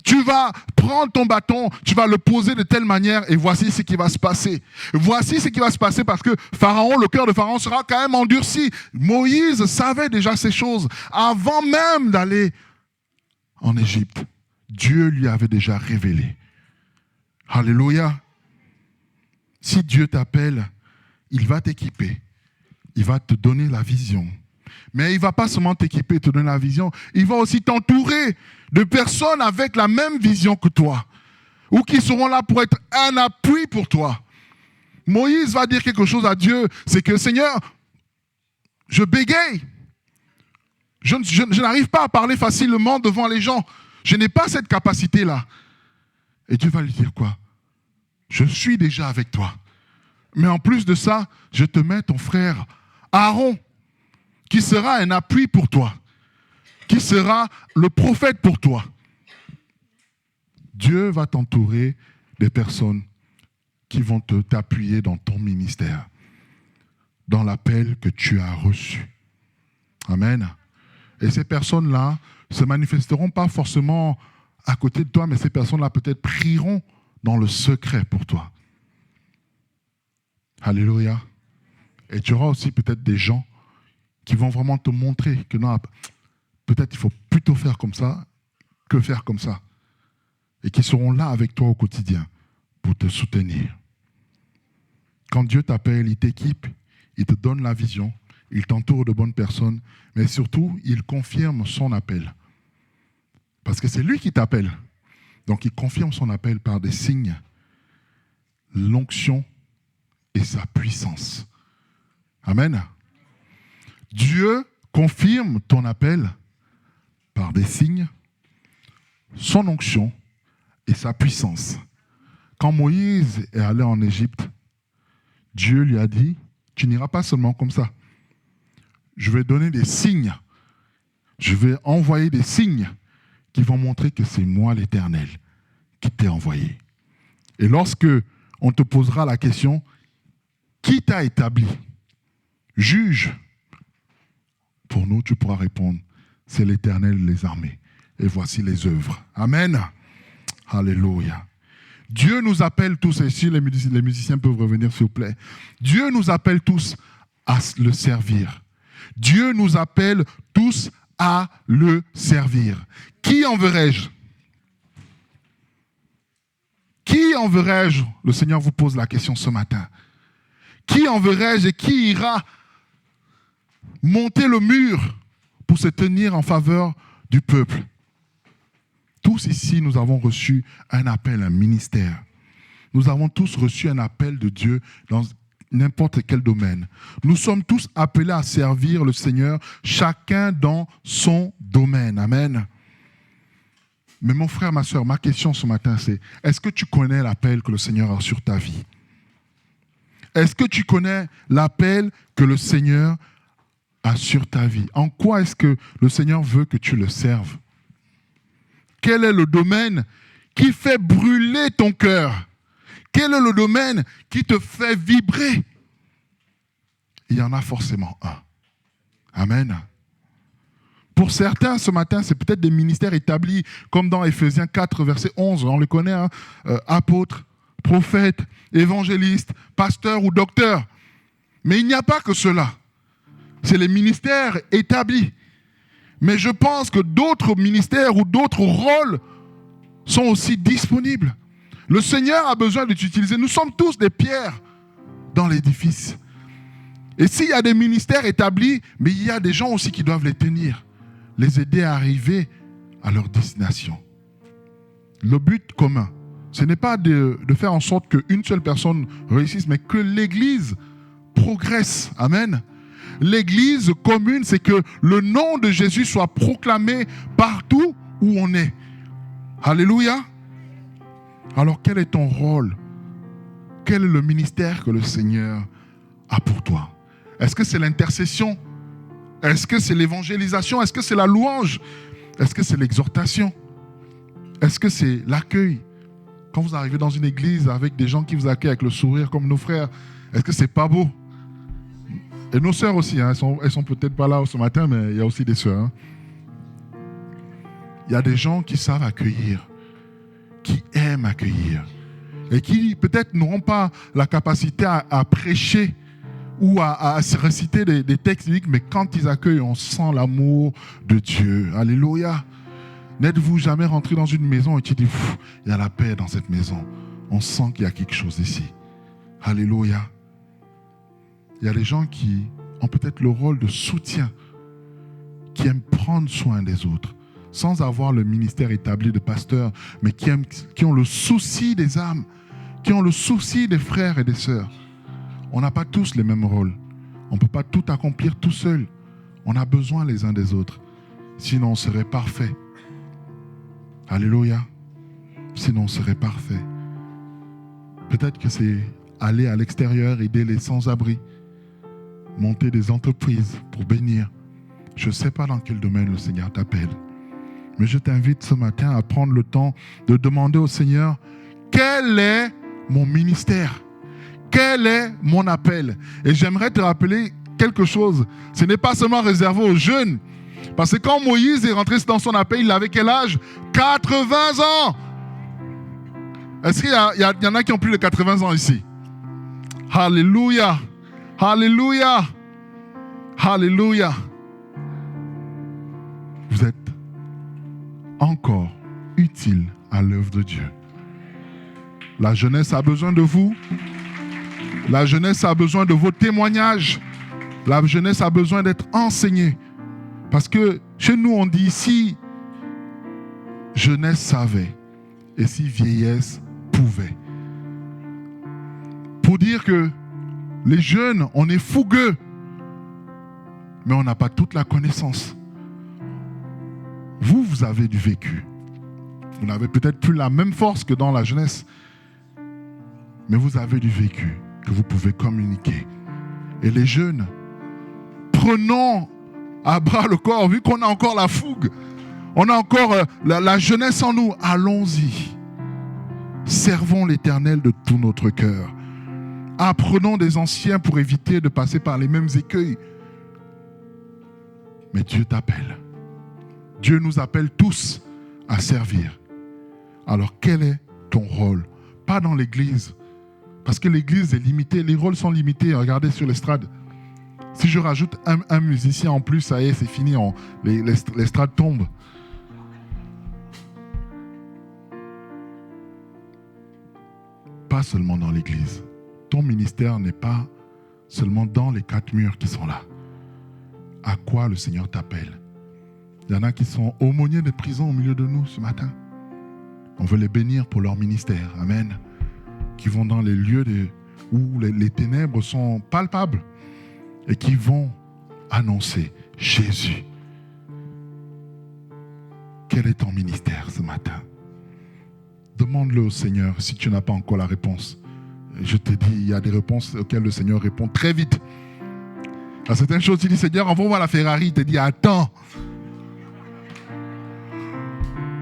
Tu vas prendre ton bâton, tu vas le poser de telle manière et voici ce qui va se passer. Voici ce qui va se passer parce que Pharaon, le cœur de Pharaon sera quand même endurci. Moïse savait déjà ces choses avant même d'aller en Égypte. Dieu lui avait déjà révélé. Alléluia. Si Dieu t'appelle, il va t'équiper. Il va te donner la vision. Mais il ne va pas seulement t'équiper et te donner la vision, il va aussi t'entourer de personnes avec la même vision que toi, ou qui seront là pour être un appui pour toi. Moïse va dire quelque chose à Dieu, c'est que Seigneur, je bégaye. Je n'arrive pas à parler facilement devant les gens. Je n'ai pas cette capacité-là. Et Dieu va lui dire quoi? Je suis déjà avec toi. Mais en plus de ça, je te mets ton frère Aaron, qui sera un appui pour toi, qui sera le prophète pour toi. Dieu va t'entourer des personnes qui vont t'appuyer dans ton ministère, dans l'appel que tu as reçu. Amen. Et ces personnes-là ne se manifesteront pas forcément à côté de toi, mais ces personnes-là peut-être prieront dans le secret pour toi. Alléluia. Et tu auras aussi peut-être des gens qui vont vraiment te montrer que non, peut-être il faut plutôt faire comme ça que faire comme ça. Et qui seront là avec toi au quotidien pour te soutenir. Quand Dieu t'appelle, il t'équipe, il te donne la vision, il t'entoure de bonnes personnes, mais surtout, il confirme son appel. Parce que c'est lui qui t'appelle. Donc, il confirme son appel par des signes, l'onction et sa puissance. Amen. Dieu confirme ton appel par des signes, son onction et sa puissance. Quand Moïse est allé en Égypte, Dieu lui a dit, tu n'iras pas seulement comme ça. Je vais donner des signes. Je vais envoyer des signes qui vont montrer que c'est moi l'Éternel qui t'ai envoyé. Et lorsque on te posera la question, qui t'a établi? Juge. Pour nous, tu pourras répondre, c'est l'Éternel des armées. Et voici les œuvres. Amen. Alléluia. Dieu nous appelle tous, et si les musiciens peuvent revenir s'il vous plaît, Dieu nous appelle tous à le servir. Dieu nous appelle tous à le servir. Qui enverrai-je? Qui enverrai-je? Le Seigneur vous pose la question ce matin. Qui enverrai-je et qui ira monter le mur pour se tenir en faveur du peuple? Tous ici, nous avons reçu un appel, un ministère. Nous avons tous reçu un appel de Dieu dans n'importe quel domaine. Nous sommes tous appelés à servir le Seigneur, chacun dans son domaine. Amen. Mais mon frère, ma soeur, ma question ce matin, c'est, est-ce que tu connais l'appel que le Seigneur a sur ta vie? Est-ce que tu connais l'appel que le Seigneur a sur ta vie? En quoi est-ce que le Seigneur veut que tu le serves? Quel est le domaine qui fait brûler ton cœur? Quel est le domaine qui te fait vibrer? Il y en a forcément un. Amen. Pour certains, ce matin, c'est peut-être des ministères établis, comme dans Éphésiens 4, verset 11. On le connaît, hein? Apôtres, prophètes, évangélistes, pasteurs ou docteurs. Mais il n'y a pas que cela. C'est les ministères établis. Mais je pense que d'autres ministères ou d'autres rôles sont aussi disponibles. Le Seigneur a besoin de t'utiliser. Nous sommes tous des pierres dans l'édifice. Et s'il y a des ministères établis, mais il y a des gens aussi qui doivent les tenir, les aider à arriver à leur destination. Le but commun, ce n'est pas de faire en sorte qu'une seule personne réussisse, mais que l'Église progresse. Amen. L'Église commune, c'est que le nom de Jésus soit proclamé partout où on est. Alléluia. Alors, quel est ton rôle? Quel est le ministère que le Seigneur a pour toi? Est-ce que c'est l'intercession? Est-ce que c'est l'évangélisation? Est-ce que c'est la louange? Est-ce que c'est l'exhortation? Est-ce que c'est l'accueil? Quand vous arrivez dans une église avec des gens qui vous accueillent avec le sourire comme nos frères, est-ce que c'est pas beau? Et nos sœurs aussi, hein, elles sont peut-être pas là ce matin, mais il y a aussi des sœurs. Hein. Il y a des gens qui savent accueillir, qui aiment accueillir, et qui peut-être n'auront pas la capacité à prêcher ou à réciter des textes bibliques, mais quand ils accueillent, on sent l'amour de Dieu. Alléluia. N'êtes-vous jamais rentré dans une maison et tu dis, il y a la paix dans cette maison. On sent qu'il y a quelque chose ici. Alléluia. Il y a des gens qui ont peut-être le rôle de soutien, qui aiment prendre soin des autres, sans avoir le ministère établi de pasteur, mais qui ont le souci des âmes, qui ont le souci des frères et des sœurs. On n'a pas tous les mêmes rôles. On ne peut pas tout accomplir tout seul. On a besoin les uns des autres. Sinon, on serait parfait. Alléluia. Sinon, on serait parfait. Peut-être que c'est aller à l'extérieur, aider les sans-abri, monter des entreprises pour bénir. Je ne sais pas dans quel domaine le Seigneur t'appelle. Mais je t'invite ce matin à prendre le temps de demander au Seigneur, quel est mon ministère? Quel est mon appel? Et j'aimerais te rappeler quelque chose. Ce n'est pas seulement réservé aux jeunes. Parce que quand Moïse est rentré dans son appel, il avait quel âge? 80 ans. Est-ce qu'il y en a qui ont plus de 80 ans ici? Alléluia. Alléluia. Alléluia. Vous êtes encore utile à l'œuvre de Dieu. La jeunesse a besoin de vous. La jeunesse a besoin de vos témoignages. La jeunesse a besoin d'être enseignée. Parce que chez nous, on dit si jeunesse savait et si vieillesse pouvait. Pour dire que les jeunes, on est fougueux, mais on n'a pas toute la connaissance. Vous avez du vécu. Vous n'avez peut-être plus la même force que dans la jeunesse, mais vous avez du vécu que vous pouvez communiquer. Et les jeunes, prenons à bras le corps, vu qu'on a encore la fougue, on a encore la jeunesse en nous, allons-y. Servons l'Éternel de tout notre cœur. Apprenons des anciens pour éviter de passer par les mêmes écueils. Mais Dieu t'appelle. Dieu nous appelle tous à servir. Alors quel est ton rôle? Pas dans l'église, parce que l'église est limitée, les rôles sont limités. Regardez sur l'estrade. Si je rajoute un musicien en plus, ça y est, c'est fini, l'estrade tombe. Pas seulement dans l'église. Ton ministère n'est pas seulement dans les 4 murs qui sont là. À quoi le Seigneur t'appelle? Il y en a qui sont aumôniers de prison au milieu de nous ce matin. On veut les bénir pour leur ministère. Amen. Qui vont dans les lieux où les ténèbres sont palpables et qui vont annoncer Jésus. Quel est ton ministère ce matin? Demande-le au Seigneur si tu n'as pas encore la réponse. Je te dis, il y a des réponses auxquelles le Seigneur répond très vite. À certaines choses, tu dis, Seigneur, envoie-moi la Ferrari. Il te dit, attends.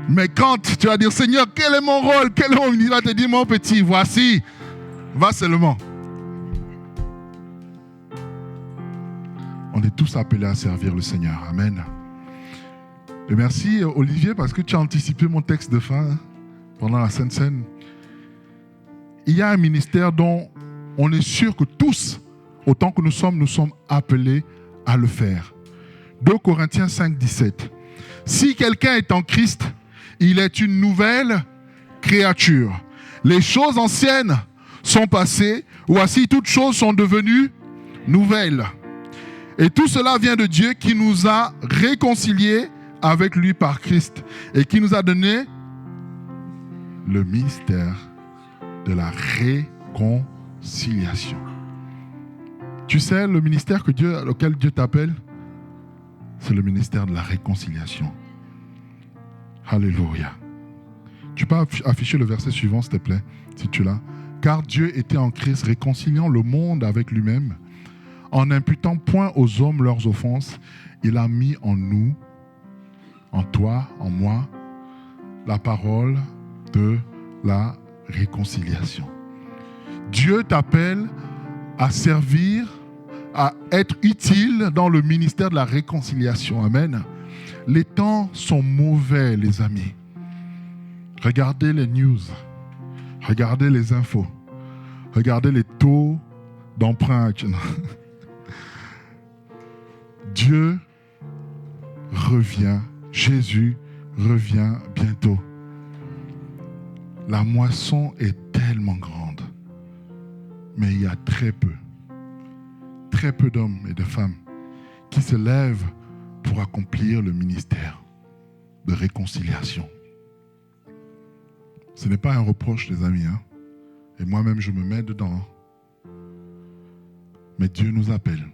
Mais quand tu vas dire, Seigneur, quel est mon rôle? Quel est mon ministère? Il va te dire, mon petit, voici. Va seulement. On est tous appelés à servir le Seigneur. Amen. Et merci Olivier parce que tu as anticipé mon texte de fin pendant la Sainte Seine. Il y a un ministère dont on est sûr que tous, autant que nous sommes appelés à le faire. 2 Corinthiens 5, 17. Si quelqu'un est en Christ, il est une nouvelle créature. Les choses anciennes sont passées, voici toutes choses sont devenues nouvelles. Et tout cela vient de Dieu qui nous a réconciliés avec lui par Christ et qui nous a donné le ministère de la réconciliation. Tu sais, le ministère auquel Dieu t'appelle, c'est le ministère de la réconciliation. Alléluia. Tu peux afficher le verset suivant, s'il te plaît, si tu l'as. Car Dieu était en Christ, réconciliant le monde avec lui-même, en n'imputant point aux hommes leurs offenses. Il a mis en nous, en toi, en moi, la parole de la réconciliation. Dieu t'appelle à servir, à être utile dans le ministère de la réconciliation. Amen. Les temps sont mauvais, les amis. Regardez les news, regardez les infos, regardez les taux d'emprunt. Dieu revient, Jésus revient bientôt. La moisson est tellement grande, mais il y a très peu d'hommes et de femmes qui se lèvent pour accomplir le ministère de réconciliation. Ce n'est pas un reproche, les amis, hein? Et moi-même, je me mets dedans. Mais Dieu nous appelle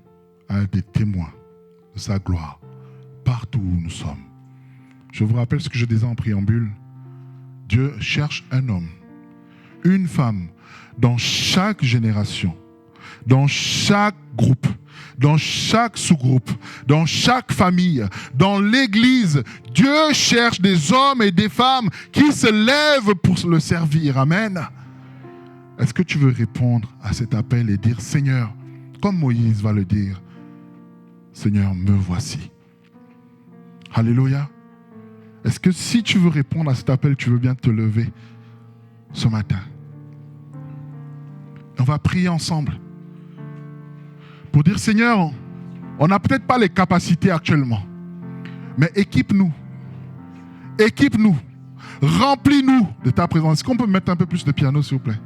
à être des témoins de sa gloire partout où nous sommes. Je vous rappelle ce que je disais en préambule. Dieu cherche un homme, une femme, dans chaque génération, dans chaque groupe, dans chaque sous-groupe, dans chaque famille, dans l'église. Dieu cherche des hommes et des femmes qui se lèvent pour le servir. Amen. Est-ce que tu veux répondre à cet appel et dire, Seigneur, comme Moïse va le dire, Seigneur, me voici. Alléluia. Est-ce que si tu veux répondre à cet appel, tu veux bien te lever ce matin? On va prier ensemble pour dire, Seigneur, on n'a peut-être pas les capacités actuellement, mais équipe-nous, remplis-nous de ta présence. Est-ce qu'on peut mettre un peu plus de piano, s'il vous plaît?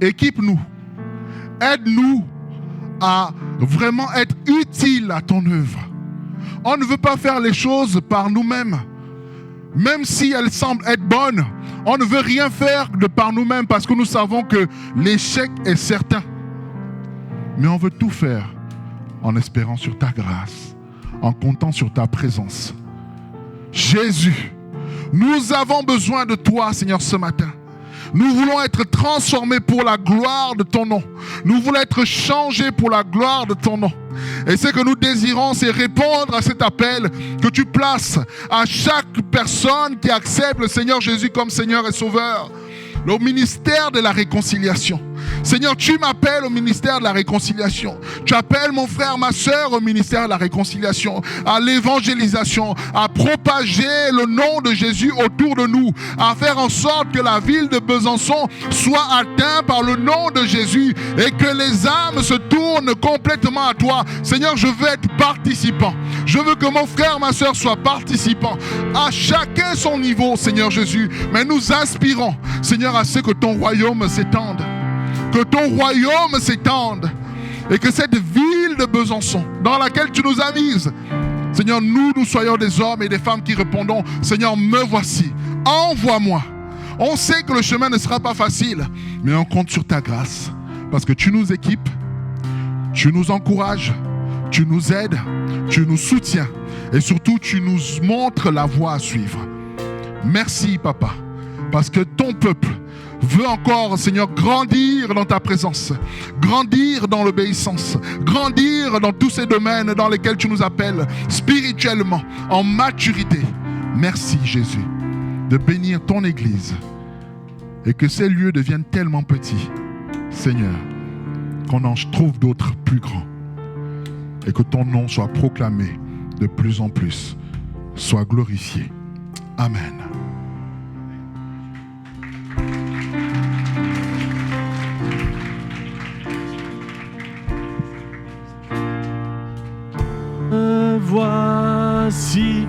Équipe-nous, aide-nous à vraiment être utiles à ton œuvre. On ne veut pas faire les choses par nous-mêmes. Même si elles semblent être bonnes, on ne veut rien faire de par nous-mêmes parce que nous savons que l'échec est certain. Mais on veut tout faire en espérant sur ta grâce, en comptant sur ta présence. Jésus, nous avons besoin de toi, Seigneur, ce matin. Nous voulons être transformés pour la gloire de ton nom. Nous voulons être changés pour la gloire de ton nom. Et ce que nous désirons, c'est répondre à cet appel que tu places à chaque personne qui accepte le Seigneur Jésus comme Seigneur et Sauveur. Le ministère de la réconciliation. Seigneur, tu m'appelles au ministère de la réconciliation. Tu appelles mon frère, ma soeur au ministère de la réconciliation, à l'évangélisation, à propager le nom de Jésus autour de nous, à faire en sorte que la ville de Besançon soit atteinte par le nom de Jésus et que les âmes se tournent complètement à toi. Seigneur, je veux être participant. Je veux que mon frère, ma soeur soit participant. À chacun son niveau, Seigneur Jésus. Mais nous aspirons, Seigneur, à ce que ton royaume s'étende. Que ton royaume s'étende et que cette ville de Besançon dans laquelle tu nous as mises, Seigneur, nous soyons des hommes et des femmes qui répondons, Seigneur, me voici, envoie-moi. On sait que le chemin ne sera pas facile, mais on compte sur ta grâce parce que tu nous équipes, tu nous encourages, tu nous aides, tu nous soutiens et surtout tu nous montres la voie à suivre. Merci, Papa, parce que ton peuple veut encore, Seigneur, grandir dans ta présence, grandir dans l'obéissance, grandir dans tous ces domaines dans lesquels tu nous appelles spirituellement, en maturité. Merci, Jésus, de bénir ton Église et que ces lieux deviennent tellement petits, Seigneur, qu'on en trouve d'autres plus grands et que ton nom soit proclamé de plus en plus, soit glorifié. Amen. Voici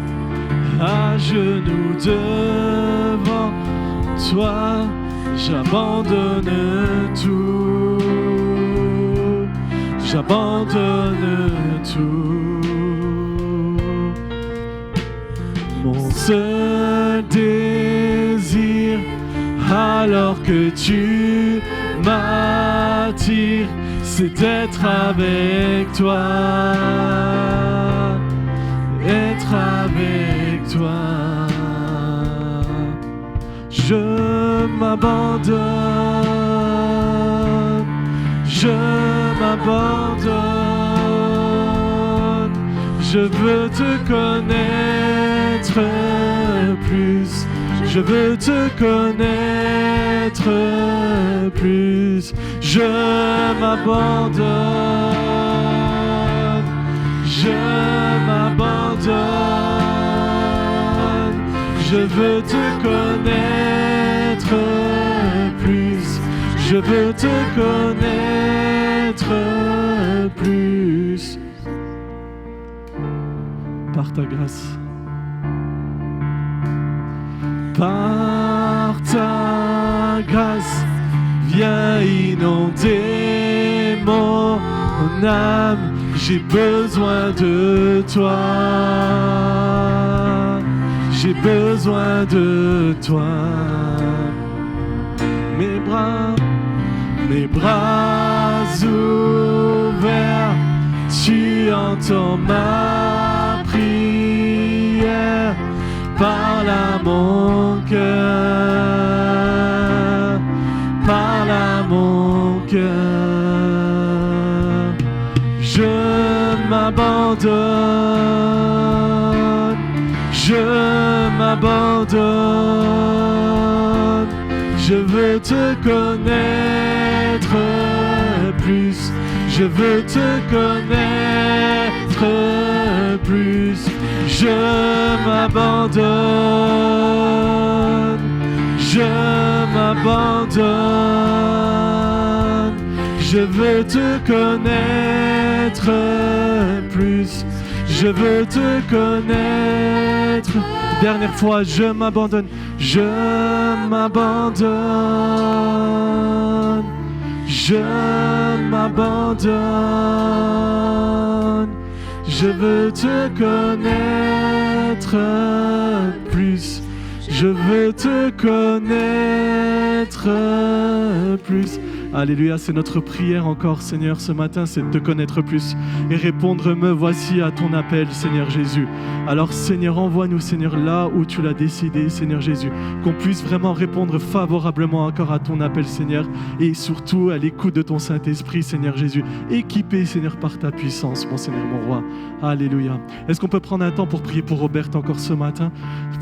à genoux devant toi, j'abandonne tout, j'abandonne tout. Mon seul désir alors que tu m'attires, c'est d'être avec toi, être avec toi. Je m'abandonne, je m'abandonne, je veux te connaître plus. Je veux te connaître plus, je m'abandonne, je m'abandonne, je veux te connaître plus, je veux te connaître plus, par ta grâce. Par ta grâce, viens inonder mon âme. J'ai besoin de toi. J'ai besoin de toi. Mes bras ouverts, tu entends ma prière. Parle à mon cœur, parle à mon cœur. Je m'abandonne, je m'abandonne. Je veux te connaître plus, je veux te connaître plus. Je m'abandonne, je m'abandonne, je veux te connaître plus, je veux te connaître. Dernière fois, je m'abandonne, je m'abandonne, je m'abandonne. Je veux te connaître plus. Je veux te connaître plus. Alléluia, c'est notre prière encore, Seigneur, ce matin, c'est de te connaître plus et répondre, me voici à ton appel, Seigneur Jésus. Alors, Seigneur, envoie-nous, Seigneur, là où tu l'as décidé, Seigneur Jésus, qu'on puisse vraiment répondre favorablement encore à ton appel, Seigneur, et surtout à l'écoute de ton Saint-Esprit, Seigneur Jésus, équipé, Seigneur, par ta puissance, mon Seigneur, mon Roi. Alléluia. Est-ce qu'on peut prendre un temps pour prier pour Robert encore ce matin?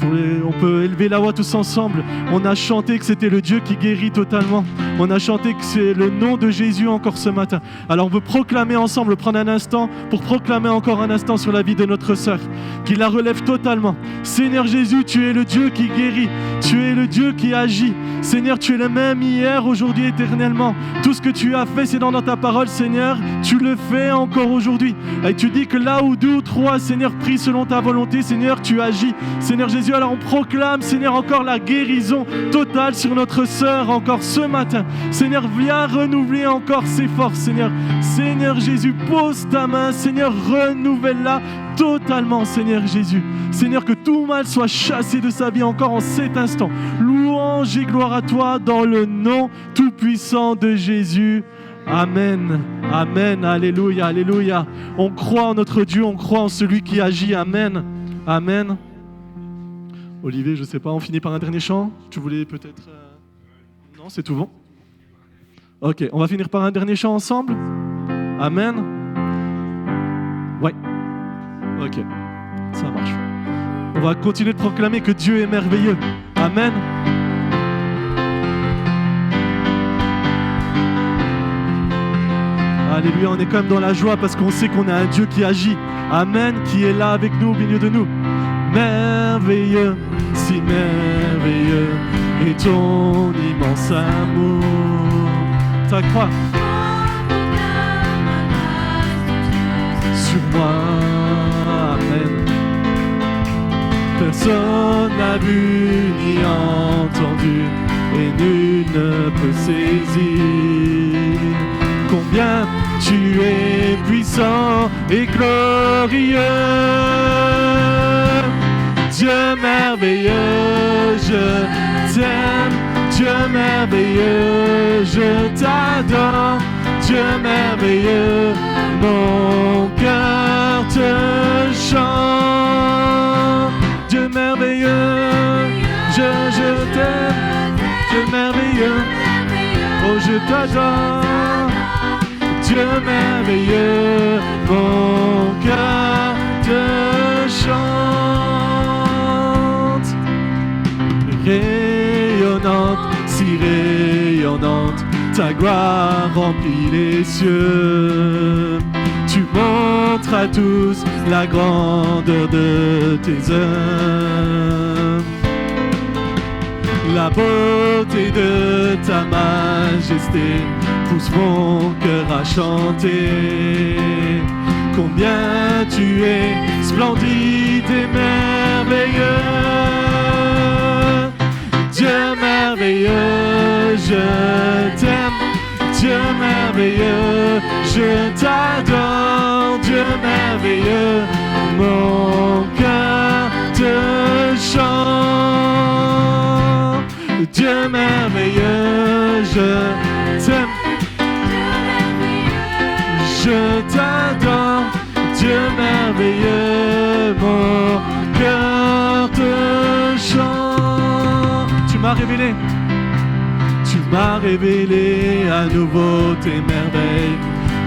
On peut élever la voix tous ensemble. On a chanté que c'était le Dieu qui guérit totalement. On a chanté que c'est le nom de Jésus encore ce matin. Alors on veut proclamer ensemble, prendre un instant pour proclamer encore un instant sur la vie de notre sœur, qui la relève totalement. Seigneur Jésus, tu es le Dieu qui guérit, tu es le Dieu qui agit. Seigneur, tu es le même hier, aujourd'hui, éternellement. Tout ce que tu as fait, c'est dans ta parole, Seigneur, tu le fais encore aujourd'hui. Et tu dis que là où deux ou trois, Seigneur, prient selon ta volonté, Seigneur, tu agis. Seigneur Jésus, alors on proclame, Seigneur, encore la guérison totale sur notre sœur encore ce matin. Seigneur, viens renouveler encore ses forces, Seigneur. Seigneur Jésus, pose ta main, Seigneur, renouvelle-la totalement, Seigneur Jésus. Seigneur, que tout mal soit chassé de sa vie encore en cet instant. Louange et gloire à toi dans le nom tout-puissant de Jésus. Amen, amen, alléluia, alléluia. On croit en notre Dieu, on croit en celui qui agit. Amen, amen. Olivier, je ne sais pas, on finit par un dernier chant. Tu voulais peut-être... Non, c'est tout bon. Ok, on va finir par un dernier chant ensemble. Amen. Ouais. Ok, ça marche. On va continuer de proclamer que Dieu est merveilleux. Amen. Alléluia, on est quand même dans la joie parce qu'on sait qu'on a un Dieu qui agit. Amen, qui est là avec nous, au milieu de nous. Merveilleux, si merveilleux est ton immense amour. Ta croix sur moi, amen. Personne n'a vu ni entendu et nul ne peut saisir combien tu es puissant et glorieux. Dieu merveilleux, je t'aime. Dieu Dieu merveilleux, je t'adore, Dieu merveilleux, mon cœur te chante. Dieu merveilleux, je t'aime, Dieu merveilleux, oh je t'adore, Dieu merveilleux, mon cœur te chante. Rayonnante, si rayonnante, ta gloire remplit les cieux. Tu montres à tous la grandeur de tes œuvres. La beauté de ta majesté pousse mon cœur à chanter. Combien tu es splendide et merveilleux. Dieu merveilleux, je t'aime. Dieu merveilleux, je t'adore. Dieu merveilleux, mon cœur te chante. Dieu merveilleux, je t'aime. Je t'adore, Dieu merveilleux, mon cœur te chante. Tu m'as révélé à nouveau tes merveilles.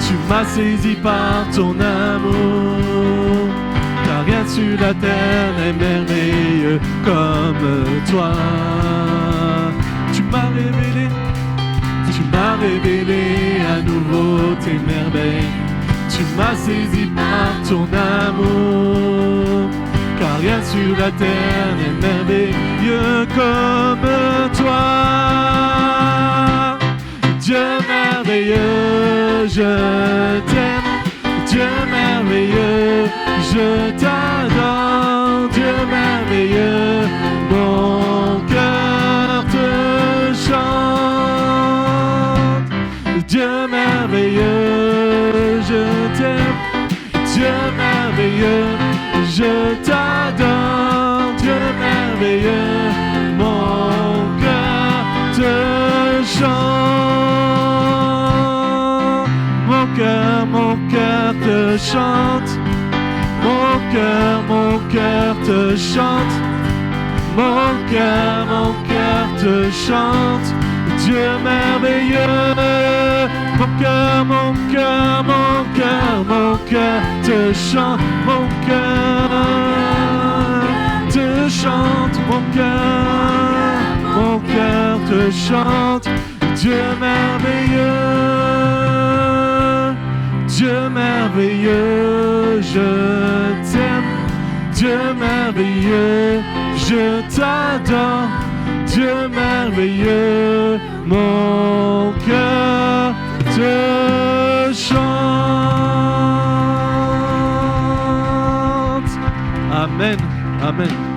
Tu m'as saisi par ton amour. Car rien sur la terre n'est merveilleux comme toi. Tu m'as révélé à nouveau tes merveilles. Tu m'as saisi par ton amour. Car rien sur la terre n'est merveilleux comme toi. Dieu merveilleux, je t'aime. Dieu merveilleux, je t'adore. Dieu merveilleux, mon cœur te chante. Dieu merveilleux, je t'aime. Dieu merveilleux, je t'adore. Dieu merveilleux, mon cœur te chante. Mon cœur te chante. Mon cœur te chante. Mon cœur te chante. Dieu merveilleux. Mon cœur te chante. Mon cœur te chante. Mon cœur te chante. Dieu merveilleux. Dieu merveilleux, je t'aime. Dieu merveilleux, je t'adore. Dieu merveilleux, mon cœur te chante. Amen. Amen.